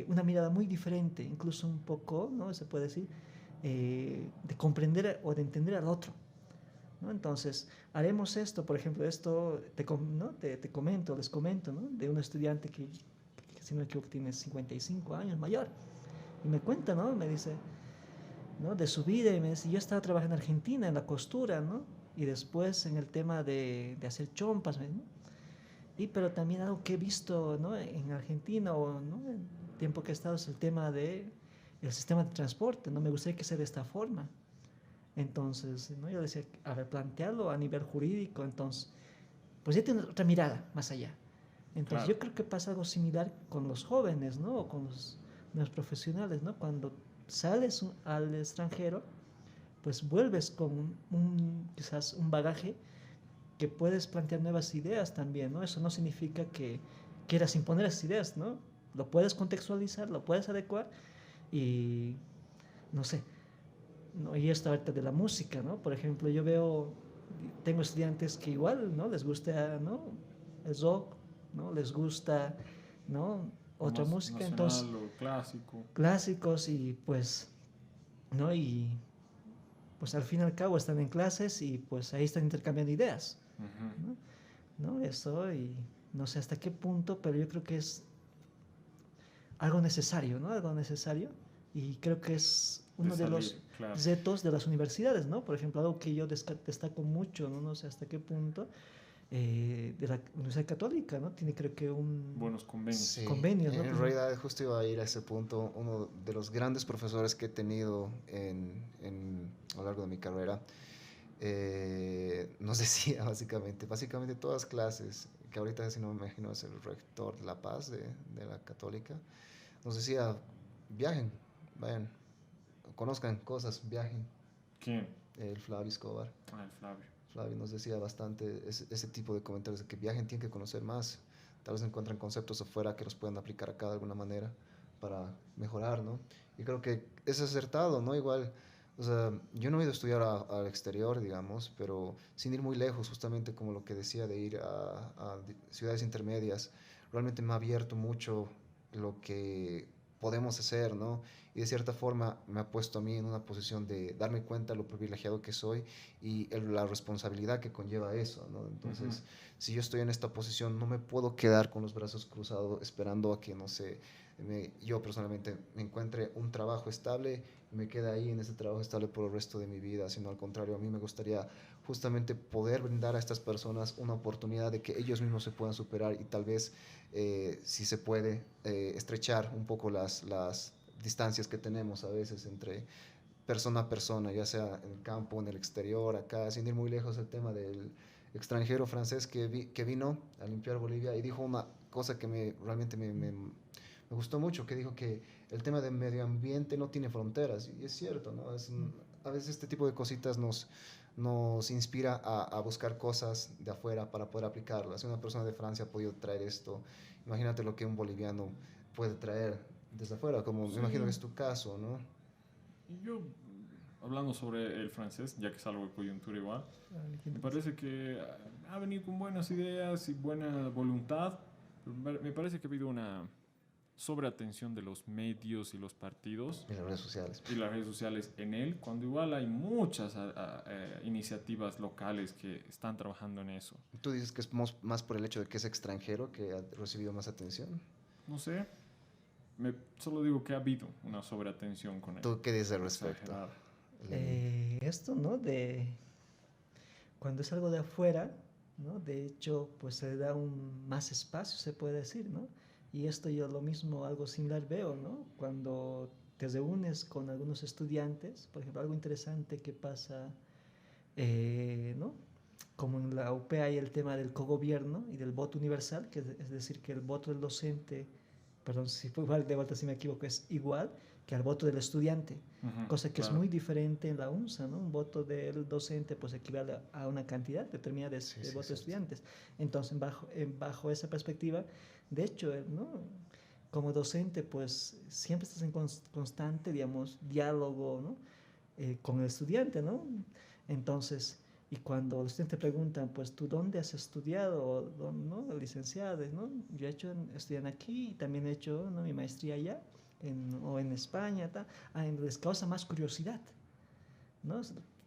una mirada muy diferente, incluso un poco, ¿no? Se puede decir, de comprender o de entender al otro, ¿no? Entonces, haremos esto, por ejemplo, esto, ¿no? Te comento, les comento, ¿no? De un estudiante que, si no me equivoco, tiene 55 años, mayor, y me cuenta, ¿no? Me dice, ¿no? De su vida, y me dice, yo estaba trabajando en Argentina, en la costura, ¿no? Y después en el tema de hacer chompas, ¿no? Y pero también algo que he visto, ¿no? En Argentina o, ¿no? En el tiempo que he estado es el tema de el sistema de transporte, ¿no? Me gustaría que sea de esta forma. Entonces, ¿no? Yo decía, a ver, plantearlo a nivel jurídico, entonces, pues ya tiene otra mirada más allá. Entonces, Claro. yo creo que pasa algo similar con los jóvenes, ¿no? O con los profesionales, ¿no? Cuando sales al extranjero, pues vuelves con quizás un bagaje que puedes plantear nuevas ideas también, ¿no? Eso no significa que quieras imponer esas ideas, ¿no? Lo puedes contextualizar, lo puedes adecuar y, no sé, ¿no? Y esto ahorita de la música, ¿no? Por ejemplo, yo veo, tengo estudiantes que igual, ¿no? Les gusta, ¿no? El rock, ¿no? Les gusta, ¿no? Lo Otra más música, entonces, nacional o clásico. clásicos y pues, ¿no? Y pues al fin y al cabo están en clases y pues ahí están intercambiando ideas, Ujú. ¿no? ¿No? Eso y no sé hasta qué punto, pero yo creo que es algo necesario, ¿no? Algo necesario y creo que es De uno de los salir, claro. retos de las universidades, ¿no? Por ejemplo, algo que yo destaco mucho, ¿no? No sé hasta qué punto, de la Universidad Católica, ¿no? Tiene creo que un Buenos convenios. Sí, convenios, ¿no? en realidad justo iba a ir a ese punto. Uno de los grandes profesores que he tenido a lo largo de mi carrera nos decía básicamente todas clases, que ahorita si no me imagino es el rector de La Paz de la Católica, nos decía, viajen, vayan, conozcan cosas, viajen. ¿Quién? El Flavio Escobar. Ah, el Flavio. Flavio nos decía bastante ese tipo de comentarios de que viajen, tienen que conocer más, tal vez encuentren conceptos afuera que los puedan aplicar acá de alguna manera para mejorar, ¿no? Y creo que es acertado, ¿no? Igual, o sea, yo no he ido a estudiar al exterior, digamos, pero sin ir muy lejos, justamente como lo que decía de ir a ciudades intermedias, realmente me ha abierto mucho lo que podemos hacer, ¿no? Y de cierta forma me ha puesto a mí en una posición de darme cuenta de lo privilegiado que soy y la responsabilidad que conlleva eso, ¿no? Entonces, si yo estoy en esta posición, no me puedo quedar con los brazos cruzados esperando a que, no sé, yo personalmente me encuentre un trabajo estable y me quede ahí en ese trabajo estable por el resto de mi vida, sino al contrario, a mí me gustaría justamente poder brindar a estas personas una oportunidad de que ellos mismos se puedan superar y tal vez, si se puede, estrechar un poco las distancias que tenemos a veces entre persona a persona, ya sea en el campo, en el exterior, acá, sin ir muy lejos, el tema del extranjero francés que vino a limpiar Bolivia y dijo una cosa que realmente me gustó mucho, que dijo que el tema del medio ambiente no tiene fronteras, y es cierto, ¿no? A veces este tipo de cositas nos inspira a buscar cosas de afuera para poder aplicarlas. Si una persona de Francia ha podido traer esto, imagínate lo que un boliviano puede traer desde afuera, como me imagino que Sí, es tu caso, ¿no? Y yo, hablando sobre el francés, ya que es algo de coyuntura igual, me parece que ha venido con buenas ideas y buena voluntad, pero me parece que ha habido una sobreatención de los medios y los partidos Y las redes sociales. y las redes sociales en él, cuando igual hay muchas iniciativas locales que están trabajando en eso. ¿Tú dices que es más por el hecho de que es extranjero que ha recibido más atención? No sé, solo digo que ha habido una sobreatención con él. ¿Tú qué dices al respecto? Exagerada. Esto, ¿no? De cuando es algo de afuera, ¿no? De hecho, pues se le da un más espacio, se puede decir, ¿no? Y esto yo lo mismo, algo similar veo, ¿no? Cuando te reúnes con algunos estudiantes, por ejemplo, algo interesante que pasa, ¿no? Como en la UP hay el tema del cogobierno y del voto universal, que es decir, que el voto del docente, perdón, si fue igual, de vuelta si me equivoco, es igual que al voto del estudiante, cosa que es muy diferente en la UNSA, ¿no? Un voto del docente pues equivale a una cantidad determinada de votos de estudiantes. Entonces, bajo esa perspectiva, de hecho, ¿no? Como docente, pues siempre estás en constante, digamos, diálogo, ¿no? Con el estudiante, ¿no? Entonces, y cuando los estudiantes preguntan, pues, ¿tú dónde has estudiado? ¿No? Licenciado, ¿no? Yo he hecho, estudian aquí y también he hecho, ¿no? Mi maestría allá, o en España, tal. Les causa más curiosidad, ¿no?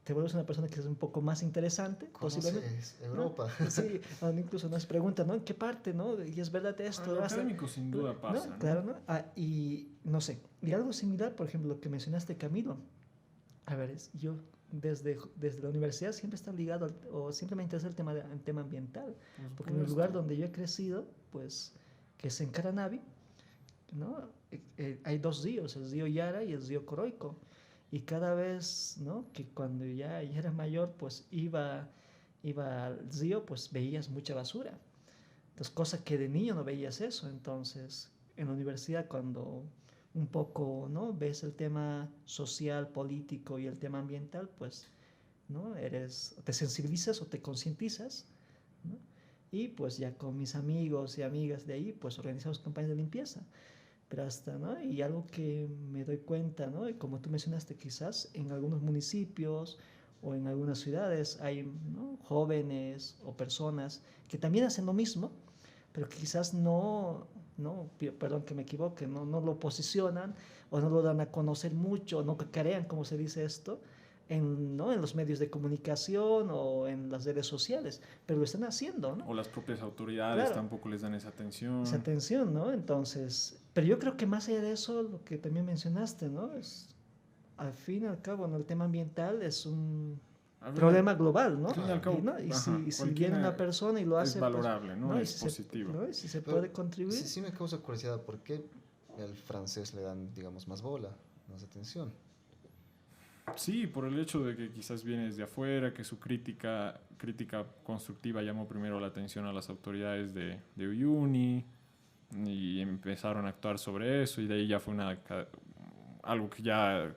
Te vuelves una persona que es un poco más interesante. Posiblemente, Europa. ¿no? Sí, incluso nos preguntan, ¿no? ¿En qué parte, no? Y es verdad esto. Lo académico sin duda pasa, ¿no? ¿no? Claro, ¿no? Y no sé, y algo similar, por ejemplo, lo que mencionaste, Camilo. A ver, yo desde la universidad siempre está ligado, o siempre me interesa el tema ambiental, porque en el lugar donde yo he crecido, pues, que es en Caranavi, ¿no? Hay dos ríos, el río Yara y el río Coroico. Y cada vez, ¿no? Que cuando ya era mayor, pues iba al río, pues veías mucha basura. Entonces, cosa que de niño no veías eso. Entonces, en la universidad, cuando un poco, ¿no? Ves el tema social, político y el tema ambiental, pues, ¿no? Te sensibilizas o te concientizas, ¿no? Y pues ya con mis amigos y amigas de ahí, pues organizamos campañas de limpieza. Pero hasta, ¿no? Y algo que me doy cuenta, ¿no? Y como tú mencionaste, quizás en algunos municipios o en algunas ciudades hay, ¿no? Jóvenes o personas que también hacen lo mismo, pero quizás perdón que me equivoque, no lo posicionan o no lo dan a conocer mucho, no cacarean, como se dice esto, ¿no? En los medios de comunicación o en las redes sociales, pero lo están haciendo, ¿no? O las propias autoridades Claro, tampoco les dan esa atención. esa atención, ¿no? Entonces, pero yo creo que más allá de eso, lo que también mencionaste, ¿no? Es, al fin y al cabo, ¿no? El tema ambiental es un problema global, ¿no? Al fin y al cabo, ¿no? Y ajá, si viene una persona y lo hace, es valorable, pues, ¿no? Y Es si positivo. ¿no? Y si se puede contribuir. Sí, sí me causa curiosidad, ¿por qué al francés le dan, digamos, más bola, más atención? Sí, por el hecho de que quizás viene desde afuera, que su crítica constructiva llamó primero la atención a las autoridades de Uyuni y empezaron a actuar sobre eso y de ahí ya fue algo que ya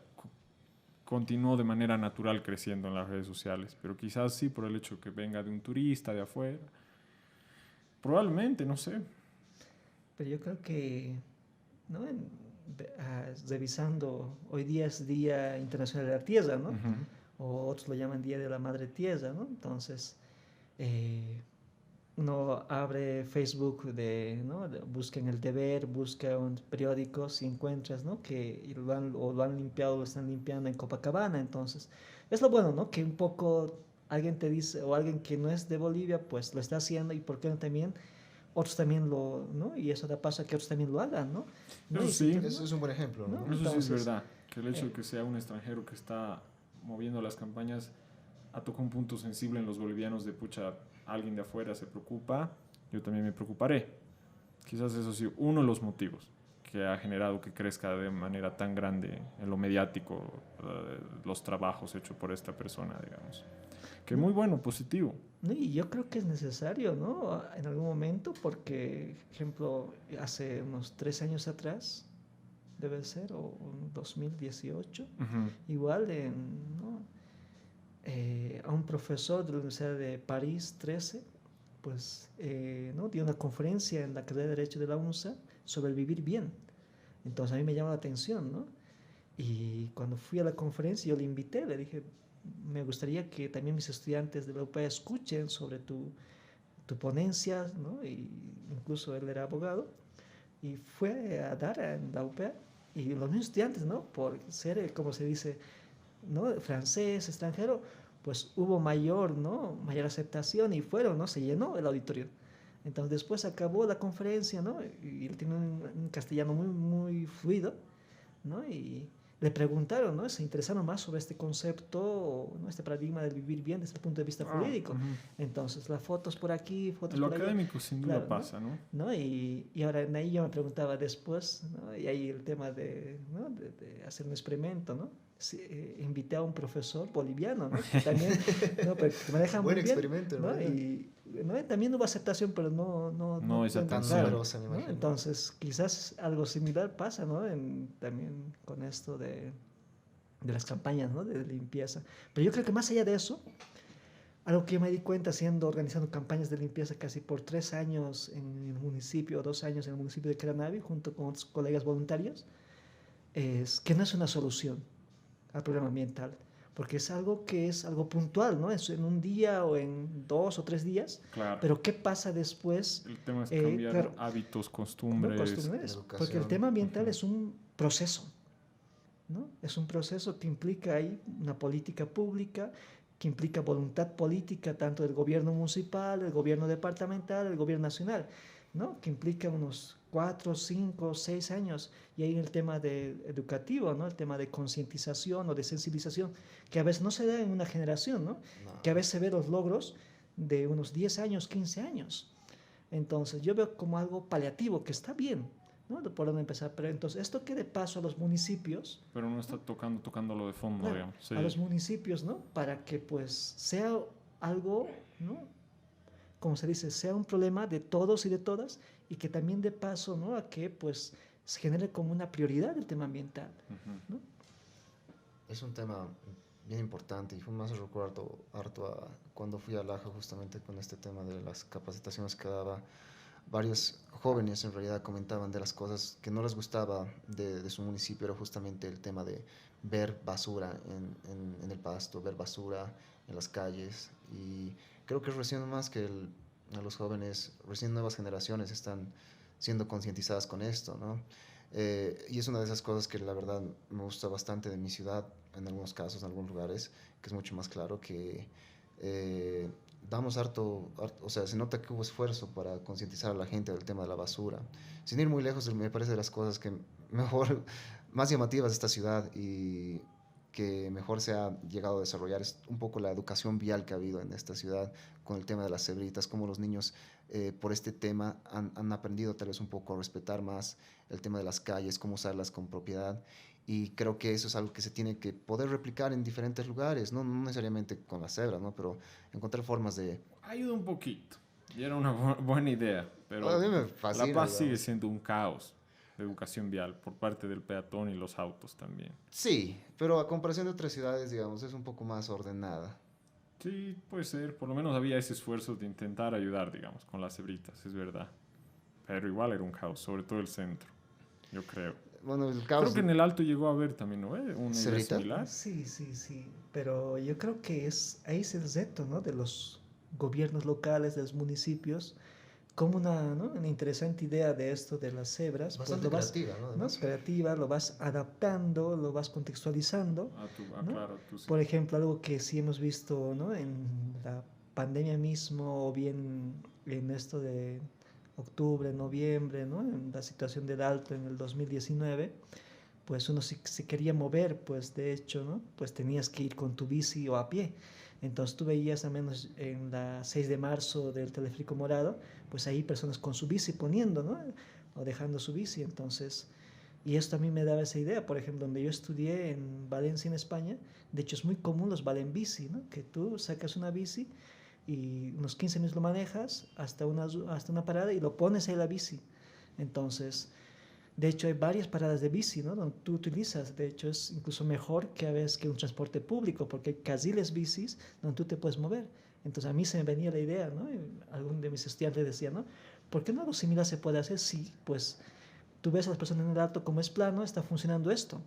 continuó de manera natural creciendo en las redes sociales, pero quizás sí por el hecho que venga de un turista de afuera. Probablemente, no sé. Pero yo creo que, ¿no? Revisando, hoy día es Día Internacional de la Tierra, ¿no? O otros lo llaman Día de la Madre Tierra, ¿no? Entonces, uno abre Facebook, ¿no? Busca en El Deber, busca en periódicos y encuentras, ¿no? Que lo han limpiado, lo están limpiando en Copacabana. Entonces, es lo bueno, ¿no? Que un poco alguien te dice, o alguien que no es de Bolivia, pues lo está haciendo y por qué no también otros también ¿no? Y eso da paso a que otros también lo hagan, ¿no? Eso sí. Eso es un buen ejemplo, ¿no? Eso Entonces, sí es verdad, que el hecho de que sea un extranjero que está moviendo las campañas ha tocado un punto sensible en los bolivianos de pucha, alguien de afuera se preocupa, yo también me preocuparé. Quizás eso sí, uno de los motivos que ha generado que crezca de manera tan grande en lo mediático los trabajos hechos por esta persona, digamos. Que muy bueno, positivo. Y yo creo que es necesario, ¿no? En algún momento, porque, ejemplo, hace unos 3 años atrás, debe ser, o 2018, igual, ¿no? A un profesor de la Universidad de París 13, pues, ¿no? Dio una conferencia en la carrera de Derecho de la UNSA sobre el vivir bien. Entonces a mí me llama la atención, ¿no? Y cuando fui a la conferencia, yo le invité, le dije, me gustaría que también mis estudiantes de la UPA escuchen sobre tu ponencia, ¿no? Y incluso él era abogado, y fue a dar en la UPA, y los mismos estudiantes, ¿no? Por ser, como se dice, ¿no? Francés, extranjero, pues hubo mayor, ¿no? Mayor aceptación y fueron, ¿no? Se llenó el auditorio. Entonces después acabó la conferencia, ¿no? Y él tiene un castellano muy, muy fluido, ¿no? Y le preguntaron, ¿no? Se interesaron más sobre este concepto, ¿no? Este paradigma del vivir bien desde el punto de vista jurídico. Entonces, las fotos por aquí, fotos Lo por allá. académico sin duda Claro, pasa, ¿no? ¿no? Y ahora en ahí yo me preguntaba después, ¿no? Y ahí el tema de, ¿no? de hacer un experimento, ¿no? Sí, invité a un profesor boliviano, ¿no? Que también, ¿no? Pero que maneja muy Buen bien, experimento, ¿no? ¿verdad? Y ¿no? También hubo aceptación, pero No esa tan Tan claro, numerosa, me ¿no? imagino. Entonces, quizás algo similar pasa, ¿no? También con esto de las campañas, ¿no? De limpieza. Pero yo creo que más allá de eso, algo que yo me di cuenta organizando campañas de limpieza casi por 3 años en el municipio, 2 años en el municipio de Caranavi, junto con otros colegas voluntarios, es que no es una solución al problema ambiental, porque es algo que es algo puntual, ¿no? Es en un día o en 2 o 3 días, Claro. pero ¿qué pasa después? El tema es cambiar Claro, hábitos, ¿no? costumbres. Costumbres, porque el Educación. tema ambiental es un proceso, ¿no? Es un proceso que implica ahí una política pública, que implica voluntad política tanto del gobierno municipal, el gobierno departamental, el gobierno nacional, ¿no? Que implica unos 4, 5, 6 años. Y ahí el tema educativo, ¿no? El tema de concientización o de sensibilización, que a veces no se da en una generación, ¿no? No. Que a veces se ve los logros de unos 10 años, 15 años. Entonces yo veo como algo paliativo, que está bien, ¿no? Por dónde empezar. Pero entonces esto que de paso a los municipios, Pero no está tocándolo de fondo, claro, digamos. Sí. a los municipios, ¿no? Para que pues sea algo, ¿no? Como se dice, sea un problema de todos y de todas, y que también de paso, ¿no? A que pues se genere como una prioridad el tema ambiental, ¿no? Es un tema bien importante y fue más recuerdo harto cuando fui a Laja justamente con este tema de las capacitaciones que daba. Varios jóvenes en realidad comentaban de las cosas que no les gustaba de su municipio, era justamente el tema de ver basura en el pasto, ver basura en las calles, y creo que recién más que a los jóvenes, recién nuevas generaciones están siendo concientizadas con esto, ¿no? Y es una de esas cosas que la verdad me gusta bastante de mi ciudad, en algunos casos, en algunos lugares, que es mucho más claro que damos o sea, se nota que hubo esfuerzo para concientizar a la gente del tema de la basura. Sin ir muy lejos, me parece de las cosas que mejor, más llamativas de esta ciudad y que mejor se ha llegado a desarrollar es un poco la educación vial que ha habido en esta ciudad con el tema de las cebritas, cómo los niños por este tema han aprendido tal vez un poco a respetar más el tema de las calles, cómo usarlas con propiedad. Y creo que eso es algo que se tiene que poder replicar en diferentes lugares, no necesariamente con las cebras, ¿no? Pero encontrar formas de... Ayuda un poquito. Y era una buena idea, pero A mí me fascina, La Paz sigue digamos. siendo un caos de educación vial por parte del peatón y los autos también. Sí, pero a comparación de otras ciudades, digamos, es un poco más ordenada. Sí, puede ser. Por lo menos había ese esfuerzo de intentar ayudar, digamos, con las cebritas, es verdad. Pero igual era un caos, sobre todo el centro, yo creo. Bueno, el caos... Creo que en el Alto llegó a haber también, ¿no? Una idea ¿Cebrita? similar. Sí, sí, sí, pero yo creo que ahí es el reto, ¿no? De los gobiernos locales, de los municipios, como ¿no? Una interesante idea de esto de las cebras, Bastante pues creativa, ¿no? ¿no? Además. Creativa, lo vas adaptando, lo vas contextualizando, ¿no? Claro, tú sí. Por ejemplo, algo que sí hemos visto, ¿no? En la pandemia mismo, o bien en esto de octubre, noviembre, ¿no? En la situación del Alto en el 2019, pues uno si se quería mover, pues de hecho, ¿no? Pues tenías que ir con tu bici o a pie. Entonces tú veías, al menos en la 6 de marzo del Teleférico Morado, pues ahí personas con su bici poniendo, ¿no? O dejando su bici. Entonces, y esto a mí me daba esa idea. Por ejemplo, donde yo estudié en Valencia, en España, de hecho es muy común los valen bici, ¿no? Que tú sacas una bici y unos 15 minutos lo manejas hasta una parada y lo pones ahí la bici. Entonces, de hecho hay varias paradas de bici, ¿no? Donde tú utilizas, de hecho es incluso mejor que a veces que un transporte público, porque hay carriles bicis donde tú te puedes mover. Entonces a mí se me venía la idea, ¿no? Y algún de mis estudiantes decía, ¿no? ¿Por qué no algo similar se puede hacer si, pues, tú ves a las personas en el Alto como es plano, está funcionando esto?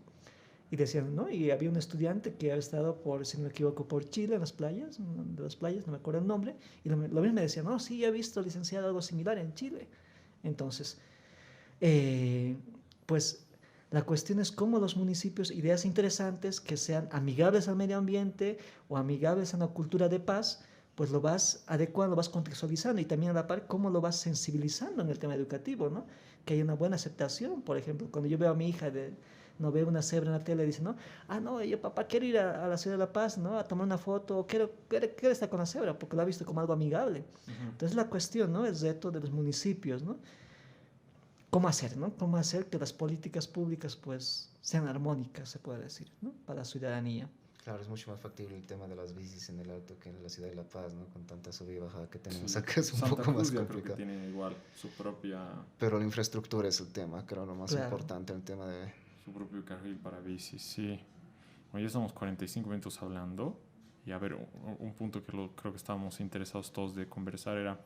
Y decían, ¿no? Y había un estudiante que había estado por, si no me equivoco, por Chile, en las playas, una de las playas, no me acuerdo el nombre, y lo mismo me decía, no, sí, he visto, licenciado, algo similar en Chile. Entonces, eh, pues la cuestión es cómo los municipios, ideas interesantes que sean amigables al medio ambiente o amigables a una cultura de paz, pues lo vas adecuando, lo vas contextualizando y también a la par cómo lo vas sensibilizando en el tema educativo, ¿no? Que haya una buena aceptación. Por ejemplo, cuando yo veo a mi hija no veo una cebra en la tele, dice, ¿no? Ah, no, yo papá quiero ir a la ciudad de La Paz, ¿no? A tomar una foto, quiero estar con la cebra, porque lo ha visto como algo amigable. Entonces la cuestión, ¿no? El reto de los municipios, ¿no? ¿Cómo hacer, ¿no? ¿Cómo hacer que las políticas públicas, pues, sean armónicas, se puede decir, ¿no? Para la ciudadanía. Claro, es mucho más factible el tema de las bicis en el Alto que en la ciudad de La Paz, ¿no? Con tanta subida y bajada que tenemos Sí. acá es un Santa poco Cruz más ya creo que complicado. tiene igual su propia, Pero la infraestructura es el tema, creo, lo más Claro. importante, el tema de... su propio carril para bici, sí. Bueno, ya estamos 45 minutos hablando. Y a ver, un punto que creo que estábamos interesados todos de conversar era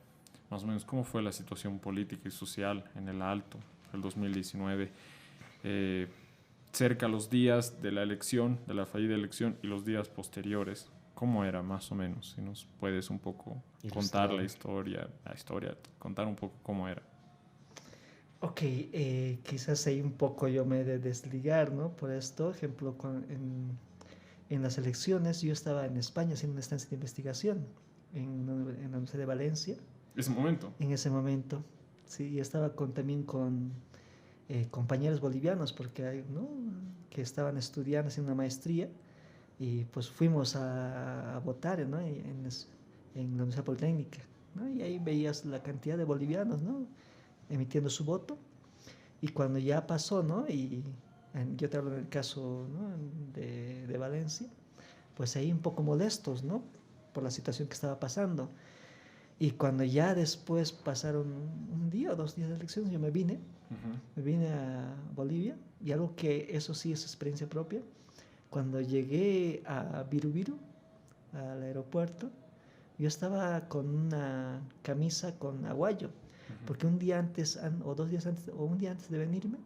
más o menos cómo fue la situación política y social en el Alto, el 2019. Cerca los días de la elección, de la fallida elección y los días posteriores. ¿Cómo era más o menos? Si nos puedes un poco contar la historia, contar un poco cómo era. Ok, quizás ahí un poco yo me he de desligar, ¿no? Por esto, ejemplo, en las elecciones yo estaba en España haciendo una estancia de investigación en la Universidad de Valencia. Ese momento. En ese momento, sí, y estaba también con compañeros bolivianos, porque hay, ¿no? Que estaban estudiando, haciendo una maestría, y pues fuimos a votar, ¿no? En la Universidad Politécnica, ¿no? Y ahí veías la cantidad de bolivianos, ¿no? Emitiendo su voto, y cuando ya pasó, ¿no? Yo te hablo del caso, ¿no? de Valencia, pues ahí un poco molestos, ¿no? Por la situación que estaba pasando. Y cuando ya después pasaron un día o 2 días de elecciones, yo me vine a Bolivia, y algo que eso sí es experiencia propia, cuando llegué a Viru, al aeropuerto, yo estaba con una camisa con aguayo, porque un día antes, o 2 días antes, o un día antes de venirme,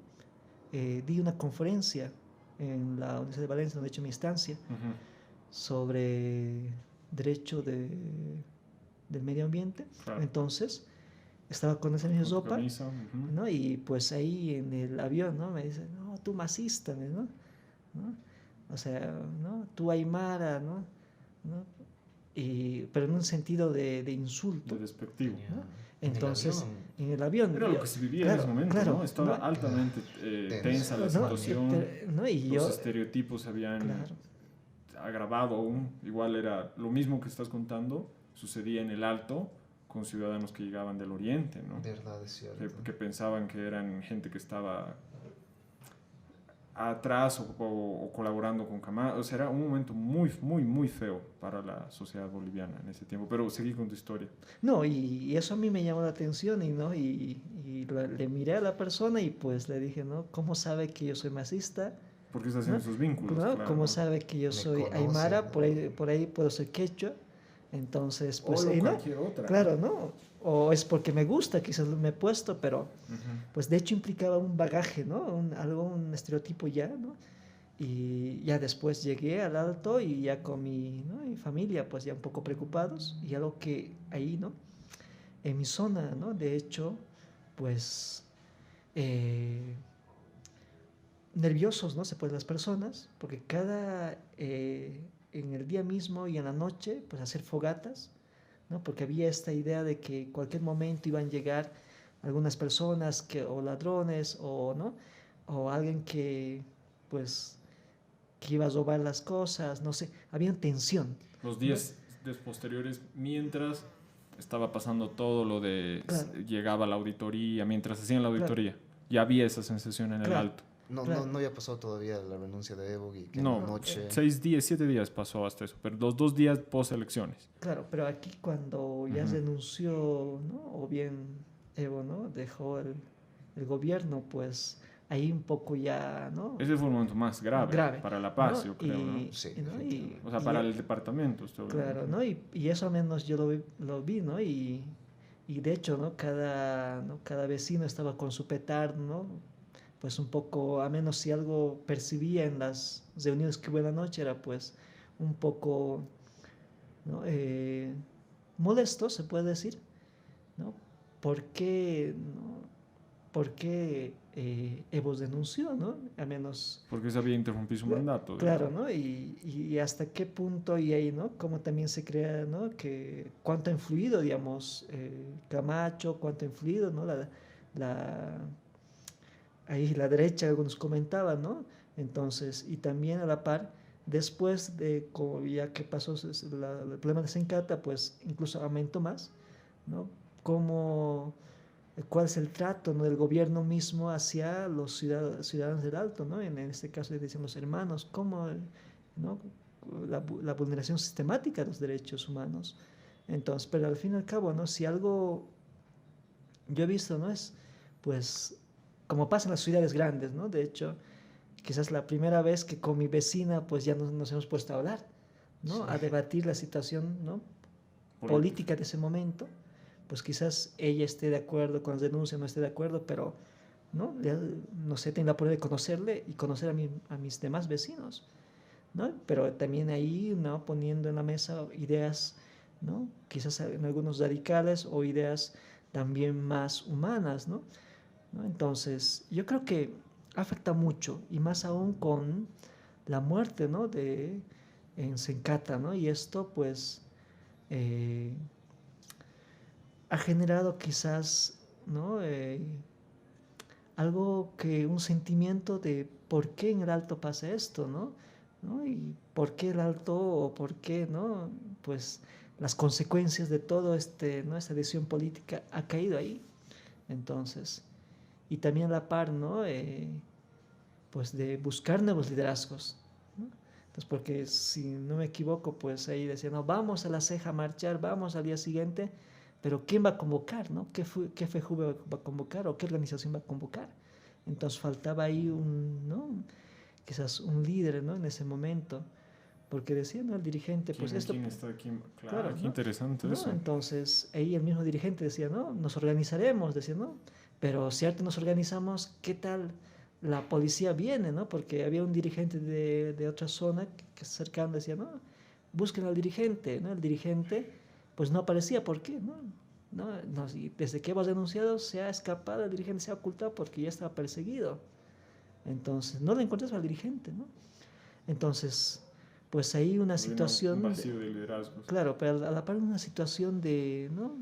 di una conferencia en la Universidad de Valencia, donde he hecho mi estancia, sobre derecho del medio ambiente. Claro. Entonces, estaba con esa misma sopa, ¿no? Y pues ahí en el avión, ¿no? Me dice, no, tú masista, ¿no? O sea, ¿no? Tú aymara, ¿no? Pero en un sentido de insulto. De despectivo. ¿no? Entonces, en el avión. Era lo que se vivía en ese momento, ¿no? Estaba altamente tensa la situación. Y los estereotipos se habían agravado aún. Igual era lo mismo que estás contando, sucedía en el Alto con ciudadanos que llegaban del Oriente, ¿no? Verdad, es cierto. Que pensaban que eran gente que estaba atrás o colaborando con Camacho. O sea, era un momento muy, muy, muy feo para la sociedad boliviana en ese tiempo. Pero seguí con tu historia. No, y eso a mí me llamó la atención, y le miré a la persona y pues le dije, ¿no? ¿Cómo sabe que yo soy masista? Porque está haciendo sus vínculos. ¿No? Claro, ¿Cómo ¿no? sabe que yo soy aymara? Por ahí puedo ser quechua. Entonces, pues, o cualquier otra. Claro, ¿no? O es porque me gusta, quizás me he puesto, pero pues de hecho implicaba un bagaje, ¿no? Un estereotipo ya, ¿no? Y ya después llegué al Alto y ya con mi familia, pues ya un poco preocupados, y algo que ahí, ¿no? En mi zona, ¿no? De hecho, pues nerviosos, ¿no? Se pueden las personas, porque en el día mismo y en la noche, pues hacer fogatas, ¿no? Porque había esta idea de que en cualquier momento iban a llegar algunas personas o ladrones ¿no? O alguien que iba a robar las cosas, no sé, había tensión. Los días posteriores, mientras estaba pasando todo lo de llegaba la auditoría, mientras hacían la auditoría, ya había esa sensación en el Alto. No había pasado todavía la renuncia de Evo y que no, en la noche... 7 días pasó hasta eso, pero los 2 días post elecciones. Claro, pero aquí cuando ya renunció, ¿no? O bien Evo, ¿no? Dejó el gobierno, pues ahí un poco ya, ¿no? Ese fue el momento más grave para La Paz, ¿no? Yo creo, ¿no? Sí. O sea, para el departamento. Claro, ¿no? Y eso al menos yo lo vi, ¿no? Y de hecho, ¿no? Cada vecino estaba con su petardo, ¿no? pues un poco, a menos si algo percibía en las reuniones que hubo en la noche, era pues un poco, ¿no? Molesto, se puede decir, ¿no? ¿Por qué, no? ¿Por qué Evo denunció, ¿no? A menos, Porque se había interrumpido su mandato, claro, digamos. ¿no? Y hasta qué punto y ahí, ¿no? Cómo también se crea, ¿no? Que cuánto ha influido, digamos, Camacho, cuánto ha influido, ¿no? La, ahí la derecha, algunos comentaban, ¿no? Entonces, y también a la par, después de, ya que pasó el problema de Sencata, pues incluso aumentó más, ¿no? Cómo, cuál es el trato, ¿no? Del gobierno mismo hacia los ciudadanos del Alto, ¿no? En este caso decimos hermanos, cómo, ¿no? La vulneración sistemática de los derechos humanos. Entonces, pero al fin y al cabo, ¿no? Si algo yo he visto, ¿no? Es, pues, como pasa en las ciudades grandes, ¿no? De hecho, quizás la primera vez que con mi vecina, pues ya nos hemos puesto a hablar, ¿no? Sí. A debatir la situación, ¿no? Política. Política de ese momento, pues quizás ella esté de acuerdo con las denuncias, no esté de acuerdo, pero, ¿no? Ya, no sé, tengo la oportunidad de conocerle y conocer a mis demás vecinos, ¿no? Pero también ahí, ¿no? Poniendo en la mesa ideas, ¿no? Quizás en algunos radicales o ideas también más humanas, ¿no? ¿No? Entonces, yo creo que afecta mucho y más aún con la muerte, ¿no? De en Sencata, ¿no? Y esto, pues, eh, ha generado quizás, ¿no? Algo que un sentimiento de por qué en el Alto pasa esto, ¿no? ¿No? Y por qué el Alto o por qué, ¿no? Pues las consecuencias de todo este, ¿no? Esta decisión política ha caído ahí. Entonces, y también a la par, ¿no? Pues de buscar nuevos liderazgos, ¿no? Entonces, porque si no me equivoco, pues ahí decían, no, vamos a la ceja a marchar, vamos al día siguiente, pero ¿quién va a convocar, no? ¿Qué FEJU va a convocar o qué organización va a convocar? Entonces faltaba ahí un, ¿no? Quizás un líder, ¿no? En ese momento, porque decía, ¿no? El dirigente, pues esto, ¿Quién está aquí? claro, Claro, qué ¿no? interesante ¿No? eso. Entonces ahí el mismo dirigente decía, ¿no? Nos organizaremos, decía, ¿no? Pero cierto, nos organizamos, ¿qué tal? La policía viene, ¿no? Porque había un dirigente de otra zona que cercano decía, no, busquen al dirigente, ¿no? El dirigente, pues no aparecía, ¿por qué? ¿No? No, no, desde que hemos denunciado se ha escapado, el dirigente se ha ocultado porque ya estaba perseguido. Entonces, no le encontrás al dirigente, ¿no? Entonces, pues ahí una Había un situación, vacío de liderazgos. claro, pero a la par una situación de, ¿no?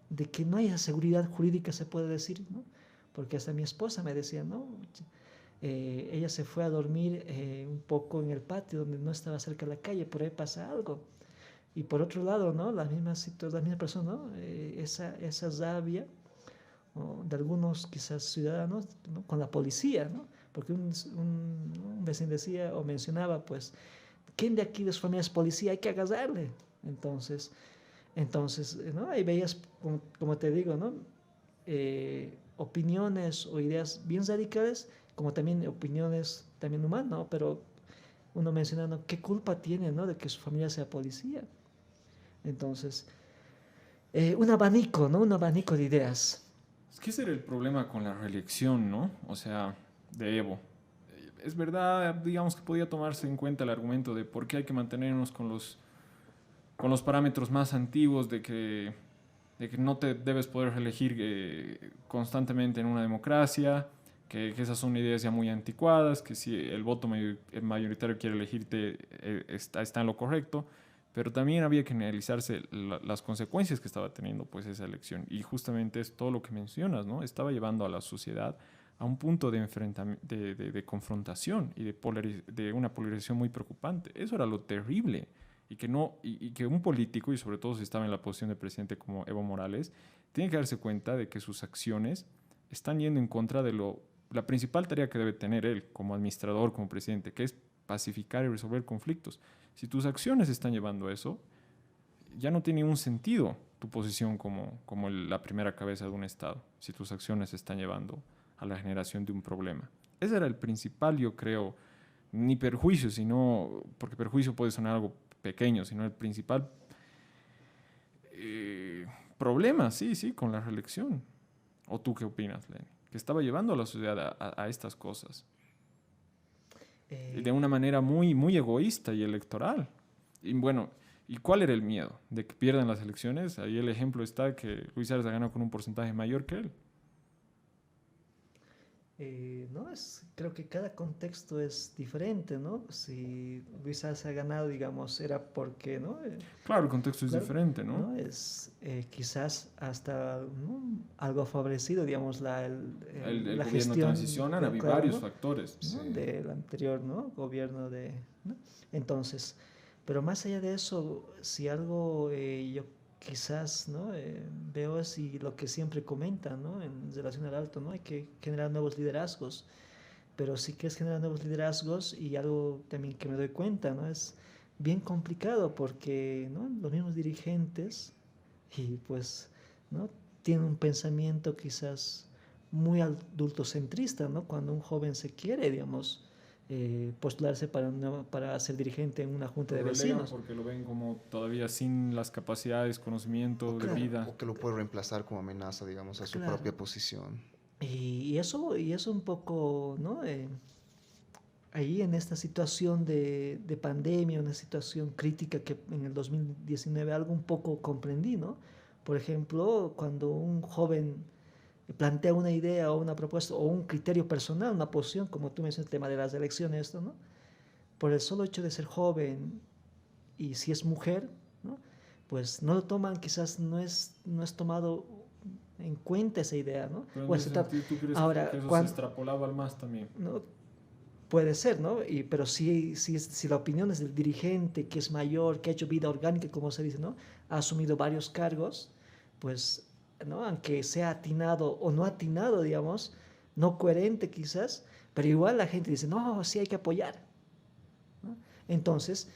De que no haya seguridad jurídica, se puede decir, ¿no? Porque hasta mi esposa me decía, ¿no? Ella se fue a dormir un poco en el patio donde no estaba cerca de la calle, por ahí pasa algo. Y por otro lado, ¿no? La misma persona, ¿no? Esa rabia de algunos quizás ciudadanos, ¿no? Con la policía, ¿no? Porque un vecino decía o mencionaba, pues, ¿quién de aquí de su familia es policía? Hay que agarrarle. Entonces, ¿no? Ahí veías, como te digo, ¿no? Opiniones o ideas bien radicales, como también opiniones también humanas, ¿no? Pero uno mencionando qué culpa tiene, ¿no? De que su familia sea policía. Entonces, un abanico, ¿no? Un abanico de ideas. Es que ese era el problema con la reelección, ¿no? O sea, de Evo. Es verdad, digamos que podía tomarse en cuenta el argumento de por qué hay que mantenernos con los parámetros más antiguos de que no te debes poder reelegir constantemente en una democracia, que esas son ideas ya muy anticuadas, que si el voto mayoritario quiere elegirte está en lo correcto, pero también había que analizarse las consecuencias que estaba teniendo pues esa elección y justamente es todo lo que mencionas, ¿no? Estaba llevando a la sociedad a un punto de enfrentamiento, de confrontación y de una polarización muy preocupante. Eso era lo terrible y que, no, y que un político, y sobre todo si estaba en la posición de presidente como Evo Morales, tiene que darse cuenta de que sus acciones están yendo en contra de la principal tarea que debe tener él como administrador, como presidente, que es pacificar y resolver conflictos. Si tus acciones están llevando a eso, ya no tiene ningún sentido tu posición como la primera cabeza de un Estado, si tus acciones están llevando a la generación de un problema. Ese era el principal, yo creo, ni perjuicio, sino, porque perjuicio puede sonar algo pequeño, sino el principal problema, sí, con la reelección. ¿O tú qué opinas, Lenny? que estaba llevando a la sociedad a estas cosas. Eh, Y de una manera muy, muy egoísta y electoral. Y bueno, ¿y cuál era el miedo? ¿De que pierdan las elecciones? Ahí el ejemplo está que Luis Arce ganó con un porcentaje mayor que él. no creo que cada contexto es diferente, ¿no? Si Luis Arce ha ganado, digamos, era porque, ¿no? Claro, el contexto es Claro, diferente, ¿no? ¿no? Quizás hasta, ¿no? Algo favorecido, digamos, El la gobierno gestión, transiciona, había claro, varios ¿no? factores. ¿No? Sí. Del anterior, ¿no? Gobierno ¿no? Entonces, pero más allá de eso, si algo yo quizás, ¿no? Veo así lo que siempre comentan, ¿no? En relación al alto, ¿no? Hay que generar nuevos liderazgos, pero si quieres generar nuevos liderazgos y algo también que me doy cuenta, ¿no? Es bien complicado porque, ¿no? Los mismos dirigentes y pues, ¿no? Tienen un pensamiento quizás muy adultocentrista, ¿no? Cuando un joven se quiere, digamos, postularse para ser dirigente en una junta de Lo relegan vecinos. porque lo ven como todavía sin las capacidades, conocimiento de Claro. vida. O que lo puede reemplazar como amenaza, digamos, a su Claro. propia posición. Y eso un poco, ¿no? Ahí en esta situación de pandemia, una situación crítica que en el 2019 algo un poco comprendí, ¿no? Por ejemplo, cuando un joven plantea una idea o una propuesta o un criterio personal, una posición, como tú mencionas, el tema de las elecciones, esto, ¿no? Por el solo hecho de ser joven y si es mujer, ¿no? Pues no lo toman, quizás no es tomado en cuenta esa idea, ¿no? Pero O en ese aceptar. sentido, ¿tú crees Ahora, que eso se cuando, extrapolaba al más también? ¿no? Puede ser, ¿no? Pero si la opinión es del dirigente que es mayor, que ha hecho vida orgánica, como se dice, ¿no? Ha asumido varios cargos, pues, ¿no? Aunque sea atinado o no atinado, digamos, no coherente quizás, pero igual la gente dice, no, sí hay que apoyar, ¿no? Entonces,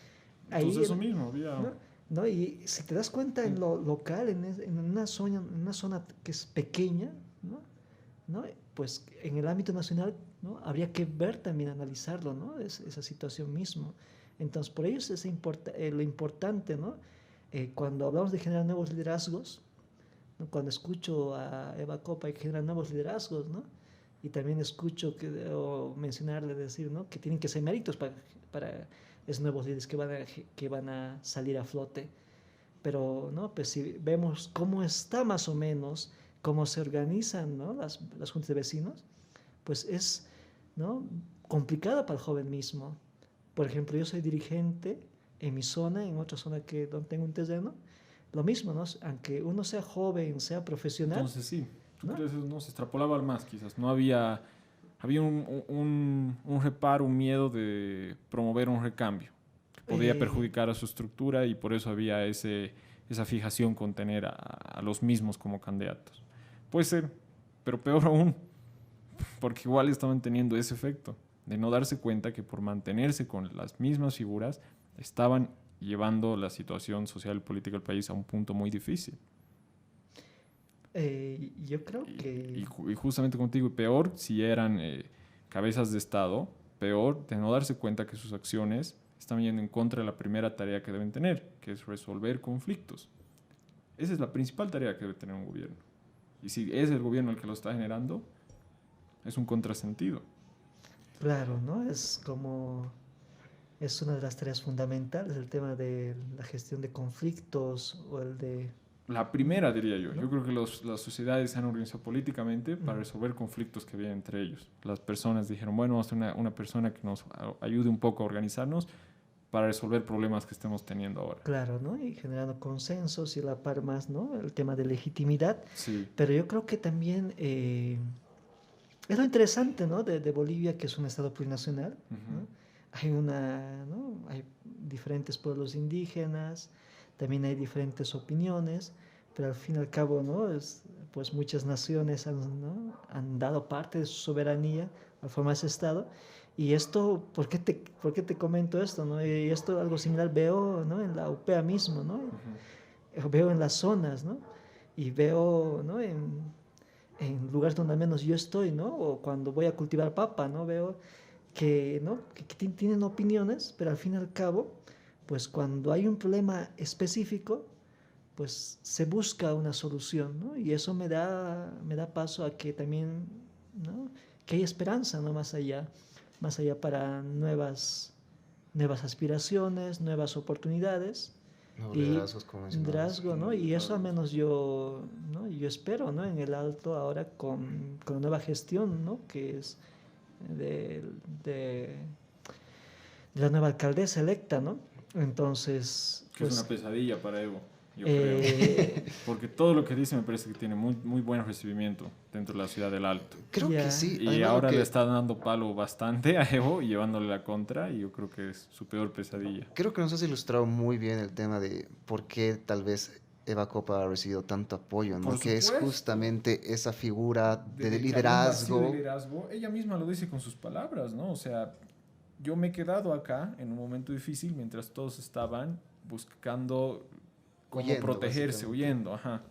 ahí, Entonces eso mismo, había... ¿no? ¿No? Y si te das cuenta en lo local, en una zona que es pequeña, ¿no? ¿No? Pues en el ámbito nacional, ¿no? Habría que ver también, analizarlo, ¿no? Esa situación mismo. Entonces, por ello es lo importante, ¿no? Cuando hablamos de generar nuevos liderazgos, ¿no? Cuando escucho a Eva Copa que generar nuevos liderazgos, ¿no? Y también escucho o mencionarle, decir, ¿no? Que tienen que ser méritos para esos nuevos líderes que van a salir a flote. Pero, ¿no? Pues si vemos cómo está más o menos, cómo se organizan, ¿no? las juntas de vecinos, pues es, ¿no? Complicado para el joven mismo. Por ejemplo, yo soy dirigente en mi zona, en otra zona donde tengo un terreno, lo mismo, ¿no? Aunque uno sea joven, sea profesional, Entonces sí, ¿tú ¿no? crees que eso no se extrapolaba al más quizás? No había... Había un reparo, un miedo de promover un recambio que podía perjudicar a su estructura y por eso había esa fijación con tener a los mismos como candidatos. Puede ser, pero peor aún, porque igual estaban teniendo ese efecto de no darse cuenta que por mantenerse con las mismas figuras estaban llevando la situación social y política del país a un punto muy difícil. Yo creo que... Y justamente contigo, peor si eran cabezas de Estado, peor de no darse cuenta que sus acciones están yendo en contra de la primera tarea que deben tener, que es resolver conflictos. Esa es la principal tarea que debe tener un gobierno. Y si es el gobierno el que lo está generando, es un contrasentido. Claro, ¿no? Es una de las tareas fundamentales, el tema de la gestión de conflictos o el de... La primera, diría yo. ¿no? Yo creo que las sociedades se han organizado políticamente para resolver conflictos que había entre ellos. Las personas dijeron, bueno, vamos a tener una persona que nos ayude un poco a organizarnos para resolver problemas que estemos teniendo ahora. Claro, ¿no? Y generando consensos y a la par más, ¿no? El tema de legitimidad. Sí. Pero yo creo que también es lo interesante, ¿no? De Bolivia, que es un estado plurinacional, ¿no? ¿no? Hay diferentes pueblos indígenas, también hay diferentes opiniones, pero al fin y al cabo, ¿no? Pues muchas naciones ¿no? han dado parte de su soberanía al formar ese estado. Y esto, ¿por qué te comento esto, no? Y esto algo similar veo, ¿no? En la UPEA mismo, ¿no? Veo en las zonas, ¿no? Y veo, ¿no? En lugares donde al menos yo estoy, ¿no? O cuando voy a cultivar papa, ¿no? Veo que, ¿no? que tienen opiniones, pero al fin y al cabo, pues cuando hay un problema específico, pues se busca una solución, ¿no? Y eso me da paso a que también ¿no? Que hay esperanza, ¿no? Más allá para nuevas aspiraciones, nuevas oportunidades Nuevos y liderazgos, como mencionabas. liderazgo, ¿no? Y eso al menos yo, ¿no? Yo espero, ¿no? En el Alto ahora con la nueva gestión, ¿no? Que es de, de, de la nueva alcaldesa electa, ¿no? Entonces, Que es pues, una pesadilla para Evo, yo creo. eh, Porque todo lo que dice me parece que tiene muy, muy buen recibimiento dentro de la ciudad del Alto. Creo ya. que sí. Y Además, ahora le está dando palo bastante a Evo y llevándole la contra, y yo creo que es su peor pesadilla. creo que nos has ilustrado muy bien el tema de por qué tal vez Eva Copa ha recibido tanto apoyo, ¿no? Por Que es supuesto. justamente esa figura de Desde que había un vacío de liderazgo. liderazgo, ella misma lo dice con sus palabras, ¿no? O sea, yo me he quedado acá en un momento difícil mientras todos estaban buscando cómo Huyendo, protegerse, básicamente. huyendo, ajá.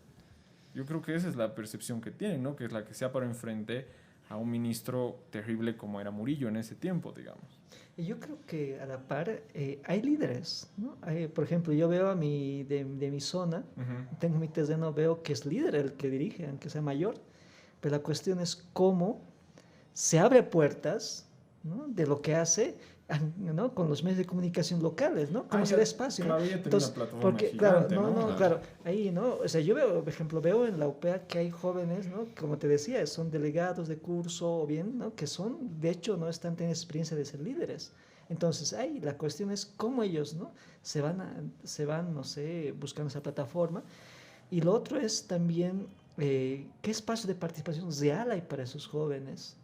Yo creo que esa es la percepción que tienen, ¿no? Que es la que se ha parado enfrente a un ministro terrible como era Murillo en ese tiempo, digamos. y yo creo que a la par hay líderes, ¿no? Por ejemplo, yo veo de mi zona, tengo mi terreno, veo que es líder el que dirige, aunque sea mayor, pero la cuestión es cómo se abre puertas, ¿no? De lo que hace, ¿no? Con los medios de comunicación locales, ¿no? Cómo se da espacio, ¿no? Claro, ella tenía Entonces, una plataforma porque, gigante, claro, ¿no? claro, ahí, ¿no? O sea, yo veo, por ejemplo, veo en la UPEA que hay jóvenes, ¿no? Como te decía, son delegados de curso o bien, ¿no? Que son, de hecho, no están teniendo experiencia de ser líderes. Entonces, ahí la cuestión es cómo ellos, ¿no? Se van, no sé, buscando esa plataforma. Y lo otro es también qué espacio de participación real hay para esos jóvenes,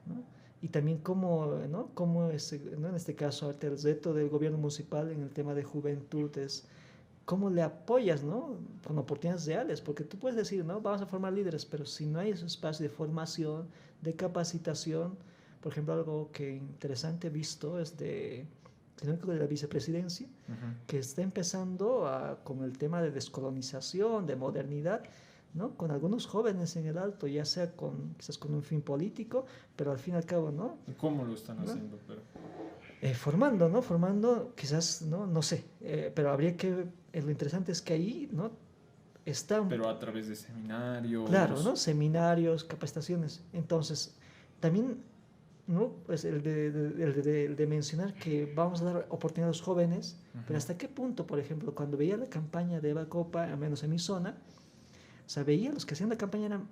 ¿no? Y también cómo, ¿no? Cómo es, ¿no? En este caso, ahorita el reto del gobierno municipal en el tema de juventud es cómo le apoyas, ¿no? Con oportunidades reales, porque tú puedes decir, ¿no? Vamos a formar líderes, pero si no hay ese espacio de formación, de capacitación, por ejemplo, algo que interesante he visto es de la vicepresidencia, que está empezando con el tema de descolonización, de modernidad, ¿no? Con algunos jóvenes en el Alto, ya sea quizás con un fin político, pero al fin y al cabo, ¿no? ¿Cómo lo están ¿No? haciendo? Pero... Formando, ¿no? Formando, quizás, ¿no? No sé, pero habría que, lo interesante es que ahí, ¿no? Están, Pero a través de seminarios. claro, ¿no? Seminarios, capacitaciones. Entonces, también, ¿no? Pues el de mencionar que vamos a dar oportunidad a los jóvenes, pero hasta qué punto, por ejemplo, cuando veía la campaña de Eva Copa, al menos en mi zona, o sea, veía los que hacían la campaña eran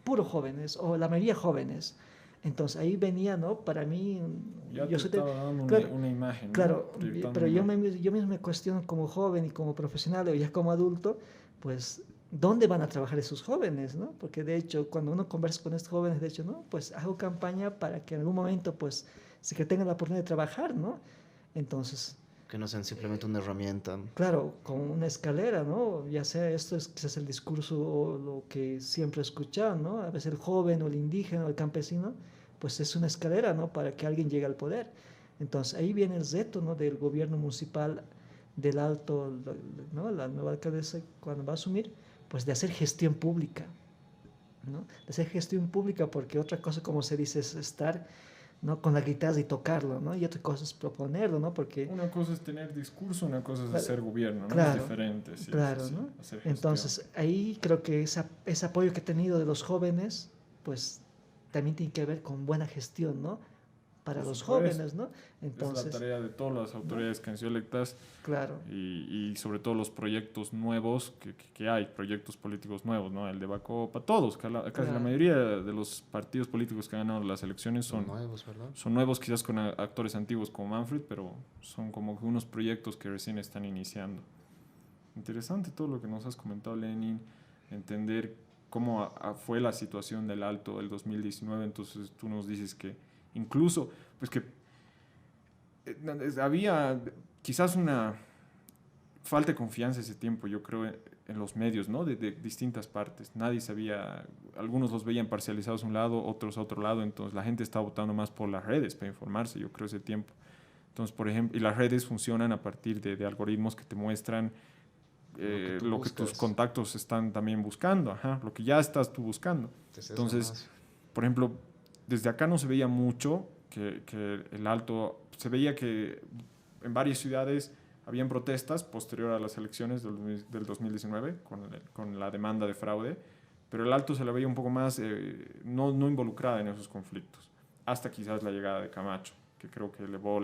puros jóvenes, o la mayoría jóvenes. Entonces ahí venía, ¿no? Para mí, Ya yo te soy estaba dando claro, una imagen, ¿no? claro, Proyectando pero una imagen. yo mismo me cuestiono como joven y como profesional o ya como adulto, pues, ¿dónde van a trabajar esos jóvenes, no? Porque de hecho, cuando uno conversa con estos jóvenes, de hecho, ¿no? Pues hago campaña para que en algún momento, pues, sí que tengan la oportunidad de trabajar, ¿no? Entonces, Que no sean simplemente una herramienta. claro, con una escalera, ¿no? Ya sea esto es quizás el discurso o lo que siempre he escuchado, ¿no? A veces el joven o el indígena o el campesino, pues es una escalera, ¿no? Para que alguien llegue al poder. Entonces ahí viene el reto, ¿no? Del gobierno municipal del Alto, ¿no? La nueva alcaldesa cuando va a asumir, pues de hacer gestión pública, ¿no? De hacer gestión pública porque otra cosa, como se dice, es estar, ¿no? Con la guitarra y tocarlo, ¿no? Y otra cosa es proponerlo, ¿no? Porque Una cosa es tener discurso, una cosa es claro, hacer gobierno, ¿no? claro, Es diferente, sí, claro, sí, sí, ¿no? hacer gestión. Entonces, ahí creo que ese apoyo que he tenido de los jóvenes, pues también tiene que ver con buena gestión, ¿no? Para Por los supuesto. jóvenes, ¿no? Es la Entonces, tarea de todas las autoridades que han sido electas claro, y sobre todo los proyectos nuevos que hay, proyectos políticos nuevos, ¿no? El de Bacopa, todos, casi la claro, mayoría de los partidos políticos que han ganado las elecciones Son son nuevos, ¿verdad? son nuevos, quizás con actores antiguos como Manfred, pero son como que unos proyectos que recién están iniciando. Interesante todo lo que nos has comentado, Lenin, entender cómo fue la situación del Alto del 2019, entonces tú nos dices que incluso, pues que había quizás una falta de confianza ese tiempo, yo creo, en los medios, ¿no? De distintas partes. Nadie sabía, algunos los veían parcializados a un lado, otros a otro lado, entonces la gente estaba votando más por las redes para informarse, yo creo, ese tiempo. Entonces, por ejemplo, y las redes funcionan a partir de algoritmos que te muestran lo que tus contactos están también buscando, ajá, lo que ya estás tú buscando. Entonces, por ejemplo, desde acá no se veía mucho que el Alto, se veía que en varias ciudades habían protestas posterior a las elecciones del 2019 con la demanda de fraude, pero el Alto se la veía un poco más no involucrada en esos conflictos, hasta quizás la llegada de Camacho, que creo que elevó,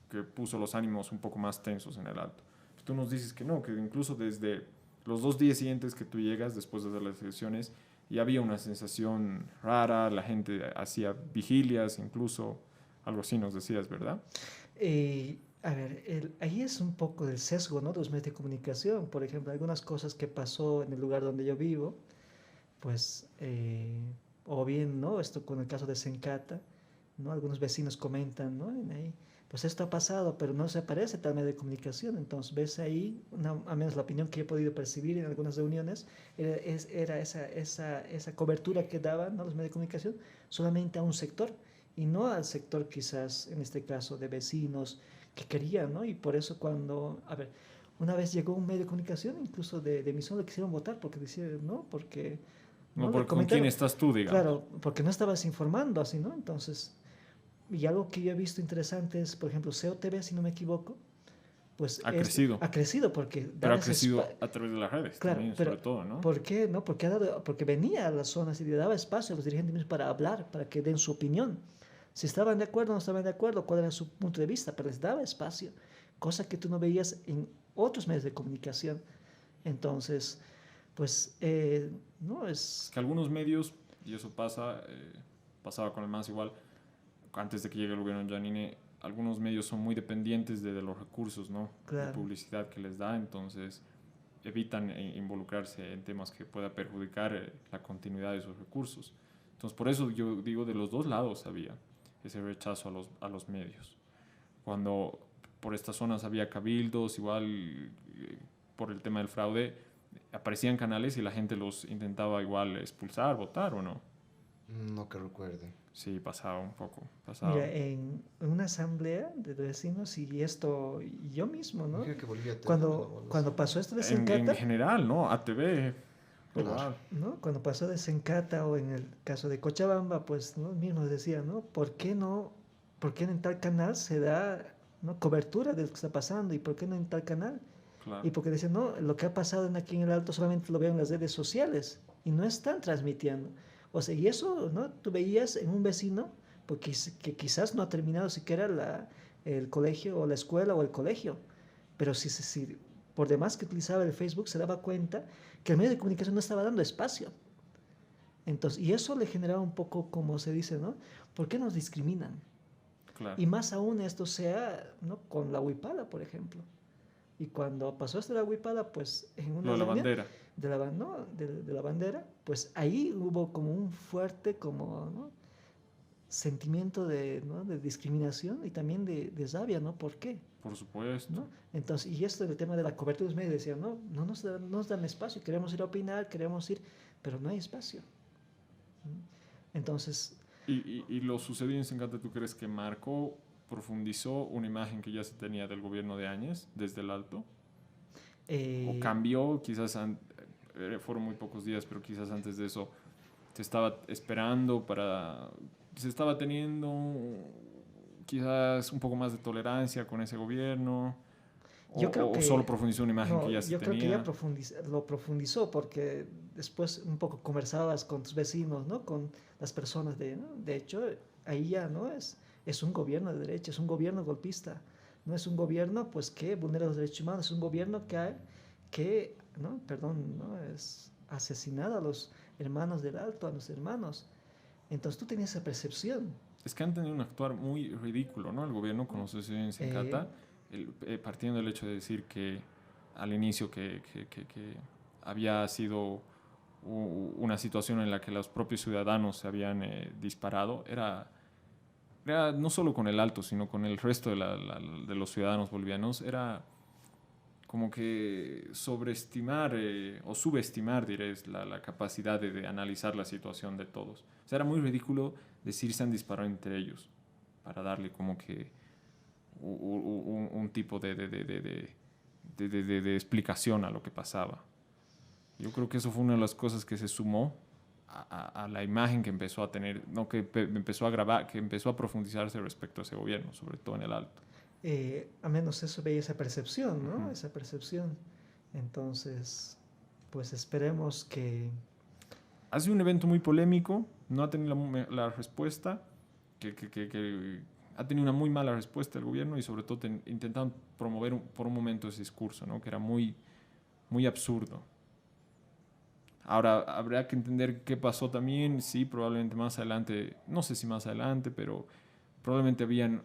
que puso los ánimos un poco más tensos en el Alto. Tú nos dices que no, que incluso desde los 2 días siguientes que tú llegas, después de las elecciones, y había una sensación rara, la gente hacía vigilias, incluso algo así nos decías, ¿verdad? A ver, ahí es un poco del sesgo, ¿no? De los medios de comunicación. Por ejemplo, algunas cosas que pasó en el lugar donde yo vivo, pues, o bien, ¿no? Esto con el caso de Sencata, ¿no? Algunos vecinos comentan, ¿no? En ahí, pues esto ha pasado, pero no se aparece tal medio de comunicación. Entonces, ves ahí, al menos la opinión que he podido percibir en algunas reuniones, era esa cobertura que daban, ¿no? Los medios de comunicación solamente a un sector y no al sector quizás, en este caso, de vecinos que querían, ¿no? Y por eso cuando, a ver, una vez llegó un medio de comunicación, incluso de mi zona, lo quisieron votar porque decían, ¿no? Porque, No, ¿no? Le porque con quién comentaron, estás tú, digamos. claro, porque no estabas informando así, ¿no? Entonces, y algo que yo he visto interesante es, por ejemplo, SEO TV, si no me equivoco, pues Ha crecido, ha crecido porque pero dan ha ese crecido a través de las redes claro, también, pero sobre todo, ¿no? ¿por qué? ¿No? Porque, porque venía a las zonas y le daba espacio a los dirigentes mismos para hablar, para que den su opinión. Si estaban de acuerdo o no estaban de acuerdo, cuál era su punto de vista, pero les daba espacio, cosa que tú no veías en otros medios de comunicación. Entonces, pues, no Es es... que algunos medios, y eso pasaba con el MAS igual, antes de que llegue el gobierno de Janine, algunos medios son muy dependientes de los recursos, ¿no? De Claro. publicidad que les da, entonces evitan involucrarse en temas que pueda perjudicar la continuidad de esos recursos. Entonces, por eso yo digo, de los dos lados había ese rechazo a los medios. Cuando por estas zonas había cabildos, igual por el tema del fraude, aparecían canales y la gente los intentaba igual expulsar, votar o no. No que recuerde. Sí, pasaba un poco, pasaba. Mira, en una asamblea de vecinos y esto, y yo mismo, ¿no? Dije que volvía a tener Cuando pasó esto de En Sencata, general, ¿no? ATV, Claro. igual. ¿no? Cuando pasó de Sencata o en el caso de Cochabamba, pues ¿no? Mismos decían, ¿no? ¿Por qué no en tal canal se da, ¿no? cobertura de lo que está pasando? ¿Y por qué no en tal canal? Claro. Y porque decían, no, lo que ha pasado aquí en el Alto solamente lo veo en las redes sociales y no están transmitiendo. O sea, y eso, ¿no? Tú veías en un vecino porque, que quizás no ha terminado siquiera el colegio o la escuela o el colegio, pero si por demás que utilizaba el Facebook se daba cuenta que el medio de comunicación no estaba dando espacio. Entonces, y eso le generaba un poco, como se dice, ¿no? ¿Por qué nos discriminan? Claro. Y más aún esto sea, ¿no? Con la huipala, por ejemplo. Y cuando pasó esto de la huipala, pues en una Lo de la reunión bandera. ¿no? de la bandera, pues ahí hubo como un fuerte como, ¿no? sentimiento de, ¿no? de discriminación y también de rabia, ¿no? ¿Por qué? Por supuesto. ¿No? Entonces, y esto del tema de la cobertura de los medios, decían, no, no nos dan espacio, queremos ir a opinar, queremos ir, pero no hay espacio. Entonces... Y lo sucedido en Sencata, ¿tú crees que marcó, profundizó una imagen que ya se tenía del gobierno de Áñez desde el Alto? ¿O cambió? Quizás fueron muy pocos días, pero quizás antes de eso se estaba esperando se estaba teniendo quizás un poco más de tolerancia con ese gobierno. Yo creo que solo profundizó una imagen que ya se yo tenía. creo que ya lo profundizó porque después un poco conversabas con tus vecinos, ¿no? Con las personas ¿no? De hecho, ahí ya no es un gobierno de derecha, es un gobierno golpista, no es un gobierno pues que vulnera los derechos humanos, es un gobierno no, perdón, no es asesinado a los hermanos del Alto, a los hermanos. Entonces tú tenías esa percepción. Es que han tenido un actuar muy ridículo, ¿no? El gobierno con los sucedido en Sencata. Partiendo del hecho de decir que al inicio que había sido una situación en la que los propios ciudadanos se habían disparado, era no solo con el Alto, sino con el resto de los ciudadanos bolivianos, era como que sobreestimar o subestimar, diré, la capacidad de analizar la situación de todos. O sea, era muy ridículo decir se han disparado entre ellos, para darle como que un tipo de explicación a lo que pasaba. Yo creo que eso fue una de las cosas que se sumó a la imagen que empezó a tener, no que empezó a grabar, que empezó a profundizarse respecto a ese gobierno, sobre todo en el Alto. A menos eso veía esa percepción, ¿no? Uh-huh. Esa percepción. Entonces, pues esperemos que ha sido un evento muy polémico, no ha tenido la respuesta, que ha tenido una muy mala respuesta del gobierno y sobre todo intentaron promover por un momento ese discurso, ¿no? Que era muy, muy absurdo. Ahora, habrá que entender qué pasó también, sí, probablemente más adelante, no sé si más adelante, pero probablemente habían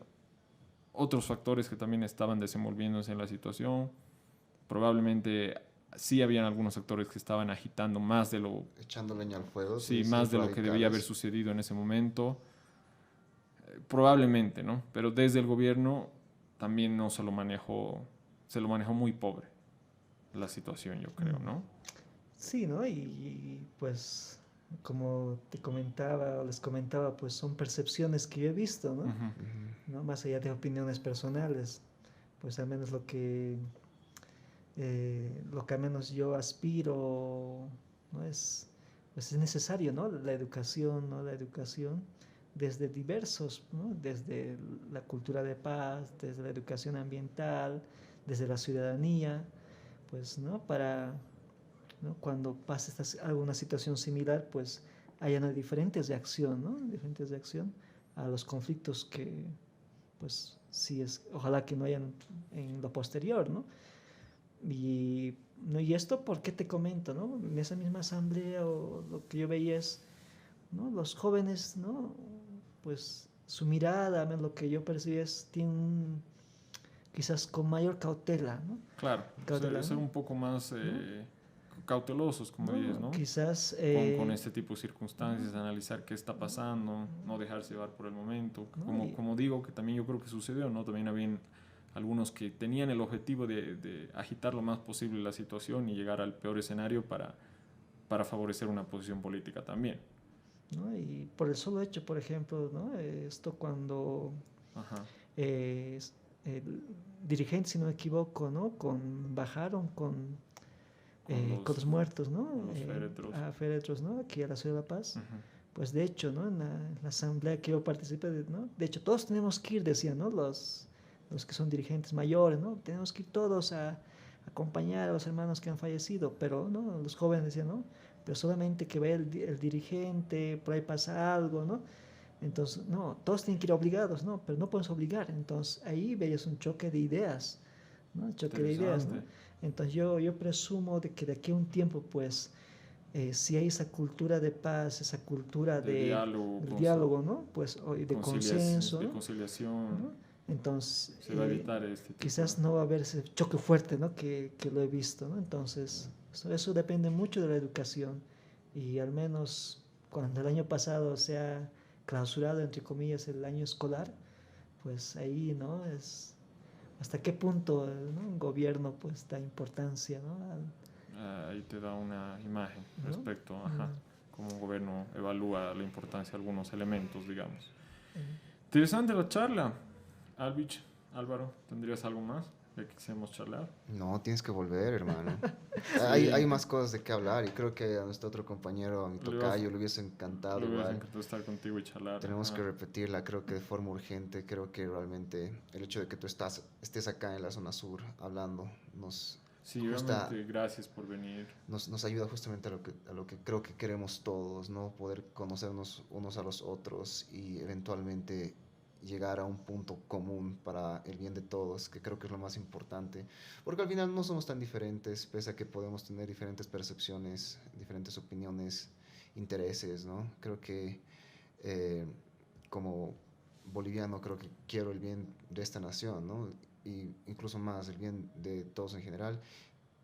otros factores que también estaban desenvolviéndose en la situación. Probablemente sí habían algunos actores que estaban agitando más de lo... Echando leña al fuego. Sí, más de lo que debía haber sucedido en ese momento. Probablemente, ¿no? Pero desde el gobierno también no se lo manejó muy pobre la situación, yo creo, ¿no? Sí, ¿no? Y pues, como te comentaba o les comentaba, pues son percepciones que yo he visto, ¿no? ¿No? Más allá de opiniones personales, pues al menos lo que al menos yo aspiro, ¿no? Pues es necesario, ¿no? La educación, ¿no? La educación desde diversos, ¿no? Desde la cultura de paz, desde la educación ambiental, desde la ciudadanía, pues, ¿no? Para, ¿no? Cuando pase alguna situación similar, pues hayan diferentes reacciones, ¿no? Diferentes reacciones a los conflictos que, pues, sí ojalá que no hayan en lo posterior, ¿no? ¿No? Y esto, ¿por qué te comento, no? En esa misma asamblea o lo que yo veía es, ¿no? Los jóvenes, ¿no? Pues su mirada, lo que yo percibí es, tienen quizás con mayor cautela, ¿no? Claro, Cautela, ser ¿no? un poco más cautelosos, como ¿No? dices, ¿no? Quizás... Con este tipo de circunstancias, analizar qué está pasando, no dejarse llevar por el momento. ¿no? Como digo, que también yo creo que sucedió, ¿no? También habían algunos que tenían el objetivo de agitar lo más posible la situación y llegar al peor escenario para favorecer una posición política también. ¿No? Y por el solo hecho, por ejemplo, ¿no? Esto cuando dirigentes, si no me equivoco, ¿no? Bajaron con los muertos, ¿no? Los féretros. A féretros, ¿no? Aquí a la Ciudad de La Paz. Pues de hecho, ¿no? En la asamblea que yo participé, ¿no? De hecho, todos tenemos que ir, decían, ¿no? Los que son dirigentes mayores, ¿no? Tenemos que ir todos a acompañar a los hermanos que han fallecido, pero, ¿no? Los jóvenes decían, ¿no? Pero solamente que vea el dirigente, por ahí pasa algo, ¿no? Entonces, no, todos tienen que ir obligados, ¿no? Pero no puedes obligar. Entonces, ahí veías un choque de ideas, ¿no? Choque de ideas, ¿no? Entonces, yo presumo de que de aquí a un tiempo, pues, si hay esa cultura de paz, esa cultura de diálogo, ¿no? Pues, de consenso, de ¿no? conciliación, ¿no? Entonces, se va a evitar quizás no va a haber ese choque fuerte, ¿no? Que lo he visto, ¿no? Entonces, eso depende mucho de la educación y al menos cuando el año pasado se ha clausurado, entre comillas, el año escolar, pues ahí, ¿no? Es hasta qué punto, ¿no? Un gobierno pues da importancia, ¿no? Ahí te da una imagen, ¿no? Respecto a cómo un gobierno evalúa la importancia de algunos elementos, digamos. Interesante la charla. Alvich, Álvaro, ¿tendrías algo más de que quisiéramos charlar? No, tienes que volver, hermano. Sí. Hay más cosas de qué hablar y creo que a nuestro otro compañero, a mi tocayo, le hubiese encantado. Le hubiese encantado estar contigo y charlar. Tenemos que repetirla, creo que de forma urgente. Creo que realmente el hecho de que tú estés acá en la zona sur hablando Sí, realmente gracias por venir. Nos ayuda justamente a lo que creo que queremos todos, ¿no? Poder conocernos unos a los otros y eventualmente llegar a un punto común para el bien de todos, que creo que es lo más importante, porque al final no somos tan diferentes, pese a que podemos tener diferentes percepciones, diferentes opiniones, intereses, ¿no? Creo que como boliviano creo que quiero el bien de esta nación, ¿no? Y incluso más el bien de todos en general.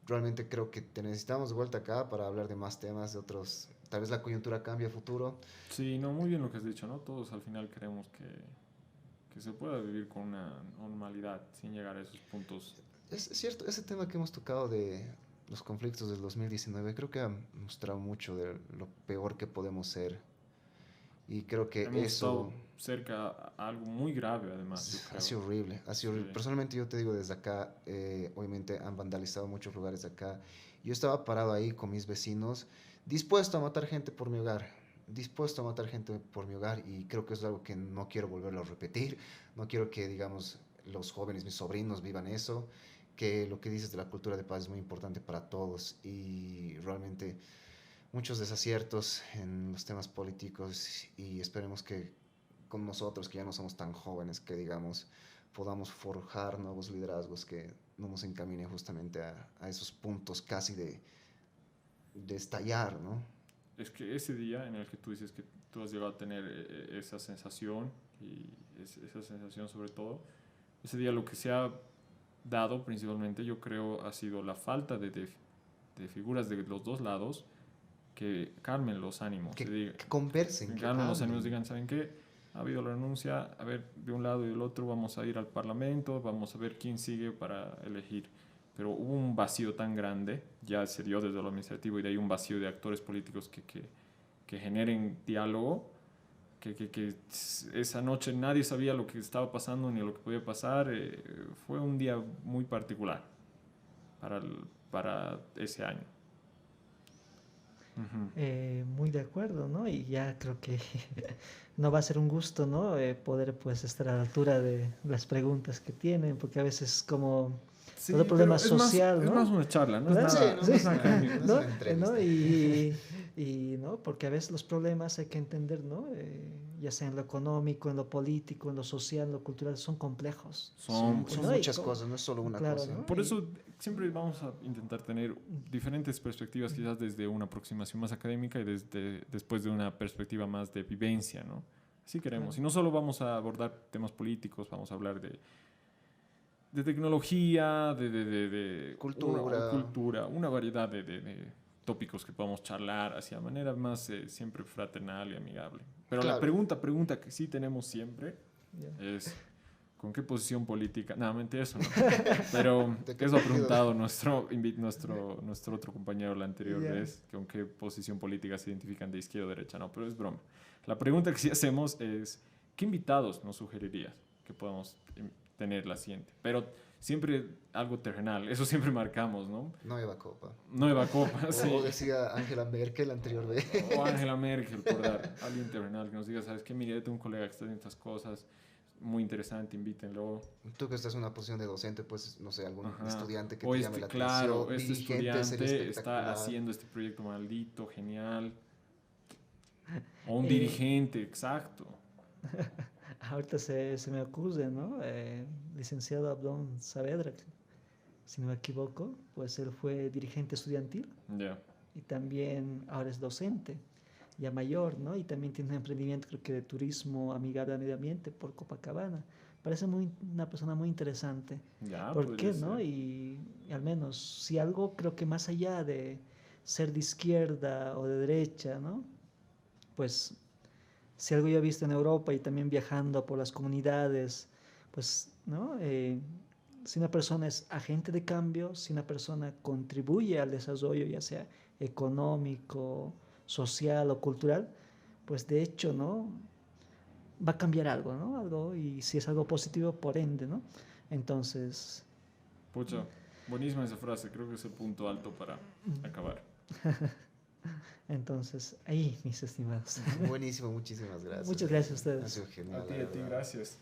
Realmente creo que te necesitamos de vuelta acá para hablar de más temas, de otros, tal vez la coyuntura cambie a futuro. Sí, no, muy bien lo que has dicho, ¿no? Todos al final queremos que se pueda vivir con una normalidad sin llegar a esos puntos. Es cierto, ese tema que hemos tocado de los conflictos del 2019 creo que ha mostrado mucho de lo peor que podemos ser. Y creo que hemos estado cerca a algo muy grave, además. Ha sido horrible, ha sido horrible. Personalmente yo te digo desde acá, obviamente han vandalizado muchos lugares de acá. Yo estaba parado ahí con mis vecinos, dispuesto a matar gente por mi hogar. Dispuesto a matar gente por mi hogar, y creo que es algo que no quiero volverlo a repetir. No quiero que, digamos, los jóvenes, mis sobrinos, vivan eso. Que lo que dices de la cultura de paz es muy importante para todos, y realmente muchos desaciertos en los temas políticos y esperemos que con nosotros, que ya no somos tan jóvenes, que digamos, podamos forjar nuevos liderazgos que no nos encaminen justamente a esos puntos casi de estallar, ¿no? Es que ese día en el que tú dices que tú has llegado a tener esa sensación, y esa sensación sobre todo, ese día lo que se ha dado principalmente, yo creo, ha sido la falta de figuras de los dos lados que calmen los ánimos. Que conversen, que calmen los ánimos, digan, ¿saben qué? Ha habido la renuncia, a ver, de un lado y del otro vamos a ir al Parlamento, vamos a ver quién sigue para elegir. Pero hubo un vacío tan grande, ya se dio desde lo administrativo, y de ahí un vacío de actores políticos que generen diálogo, que esa noche nadie sabía lo que estaba pasando ni lo que podía pasar. Fue un día muy particular para ese año. Muy de acuerdo, ¿no? Y ya creo que no va a ser un gusto, ¿no? Poder pues estar a la altura de las preguntas que tienen, porque a veces como Sí, todo problema es social, más, ¿no? es más una charla, no Claro, es nada. Sí, No es nada no académico. es ¿no? una entrevista. ¿No? Y, ¿no? Porque a veces los problemas hay que entender, ¿no? Ya sea en lo económico, en lo político, en lo social, en lo cultural, son complejos. Son ¿no? muchas cosas, no es solo una Claro, cosa. ¿no? Por eso siempre vamos a intentar tener diferentes perspectivas, quizás desde una aproximación más académica y después de una perspectiva más de vivencia, ¿no? Así queremos. Claro. Y no solo vamos a abordar temas políticos, vamos a hablar de tecnología, de Cultura. una variedad de tópicos que podamos charlar hacia manera más siempre fraternal y amigable. Pero Claro. la pregunta que sí tenemos siempre Ya. es ¿con qué posición política? No, mentira, eso no. Pero ¿De qué eso ha partido? preguntado nuestro otro compañero la anterior Ya. vez, ¿con qué posición política se identifican de izquierda o derecha? No, pero es broma. La pregunta que sí hacemos es ¿qué invitados nos sugerirías que podamos tener la siguiente? Pero siempre algo terrenal, eso siempre marcamos, ¿no? Nueva Copa. Nueva Copa, sí. O decía Angela Merkel la anterior vez. O Angela Merkel, por dar alguien terrenal que nos diga, ¿sabes qué? Mira, yo tengo un colega que está haciendo estas cosas, muy interesante, invítenlo. Tú que estás en una posición de docente, pues, no sé, algún Ajá. estudiante que O te llame la claro, atención. este Dirigente sería estudiante está espectacular. haciendo este proyecto maldito, genial. O un Eh, dirigente, exacto. Ahorita se me ocurre, ¿no? Licenciado Abdón Saavedra, si no me equivoco, pues él fue dirigente estudiantil Ya. y también ahora es docente, ya mayor, ¿no? Y también tiene un emprendimiento, creo que de turismo amigable al medio ambiente por Copacabana. Parece una persona muy interesante. Ya, ¿Por podría qué, no? ser. Y al menos, si algo creo que más allá de ser de izquierda o de derecha, ¿no? Pues si algo yo he visto en Europa y también viajando por las comunidades, pues, ¿no? Si una persona es agente de cambio, si una persona contribuye al desarrollo, ya sea económico, social o cultural, pues de hecho, ¿no? Va a cambiar algo, ¿no? Algo, y si es algo positivo, por ende, ¿no? Entonces, Pucha, buenísima esa frase, creo que es el punto alto para acabar. entonces, ahí, mis estimados. Buenísimo, muchísimas gracias. Muchas gracias a Ha ustedes. sido genial. A la ti, verdad. gracias.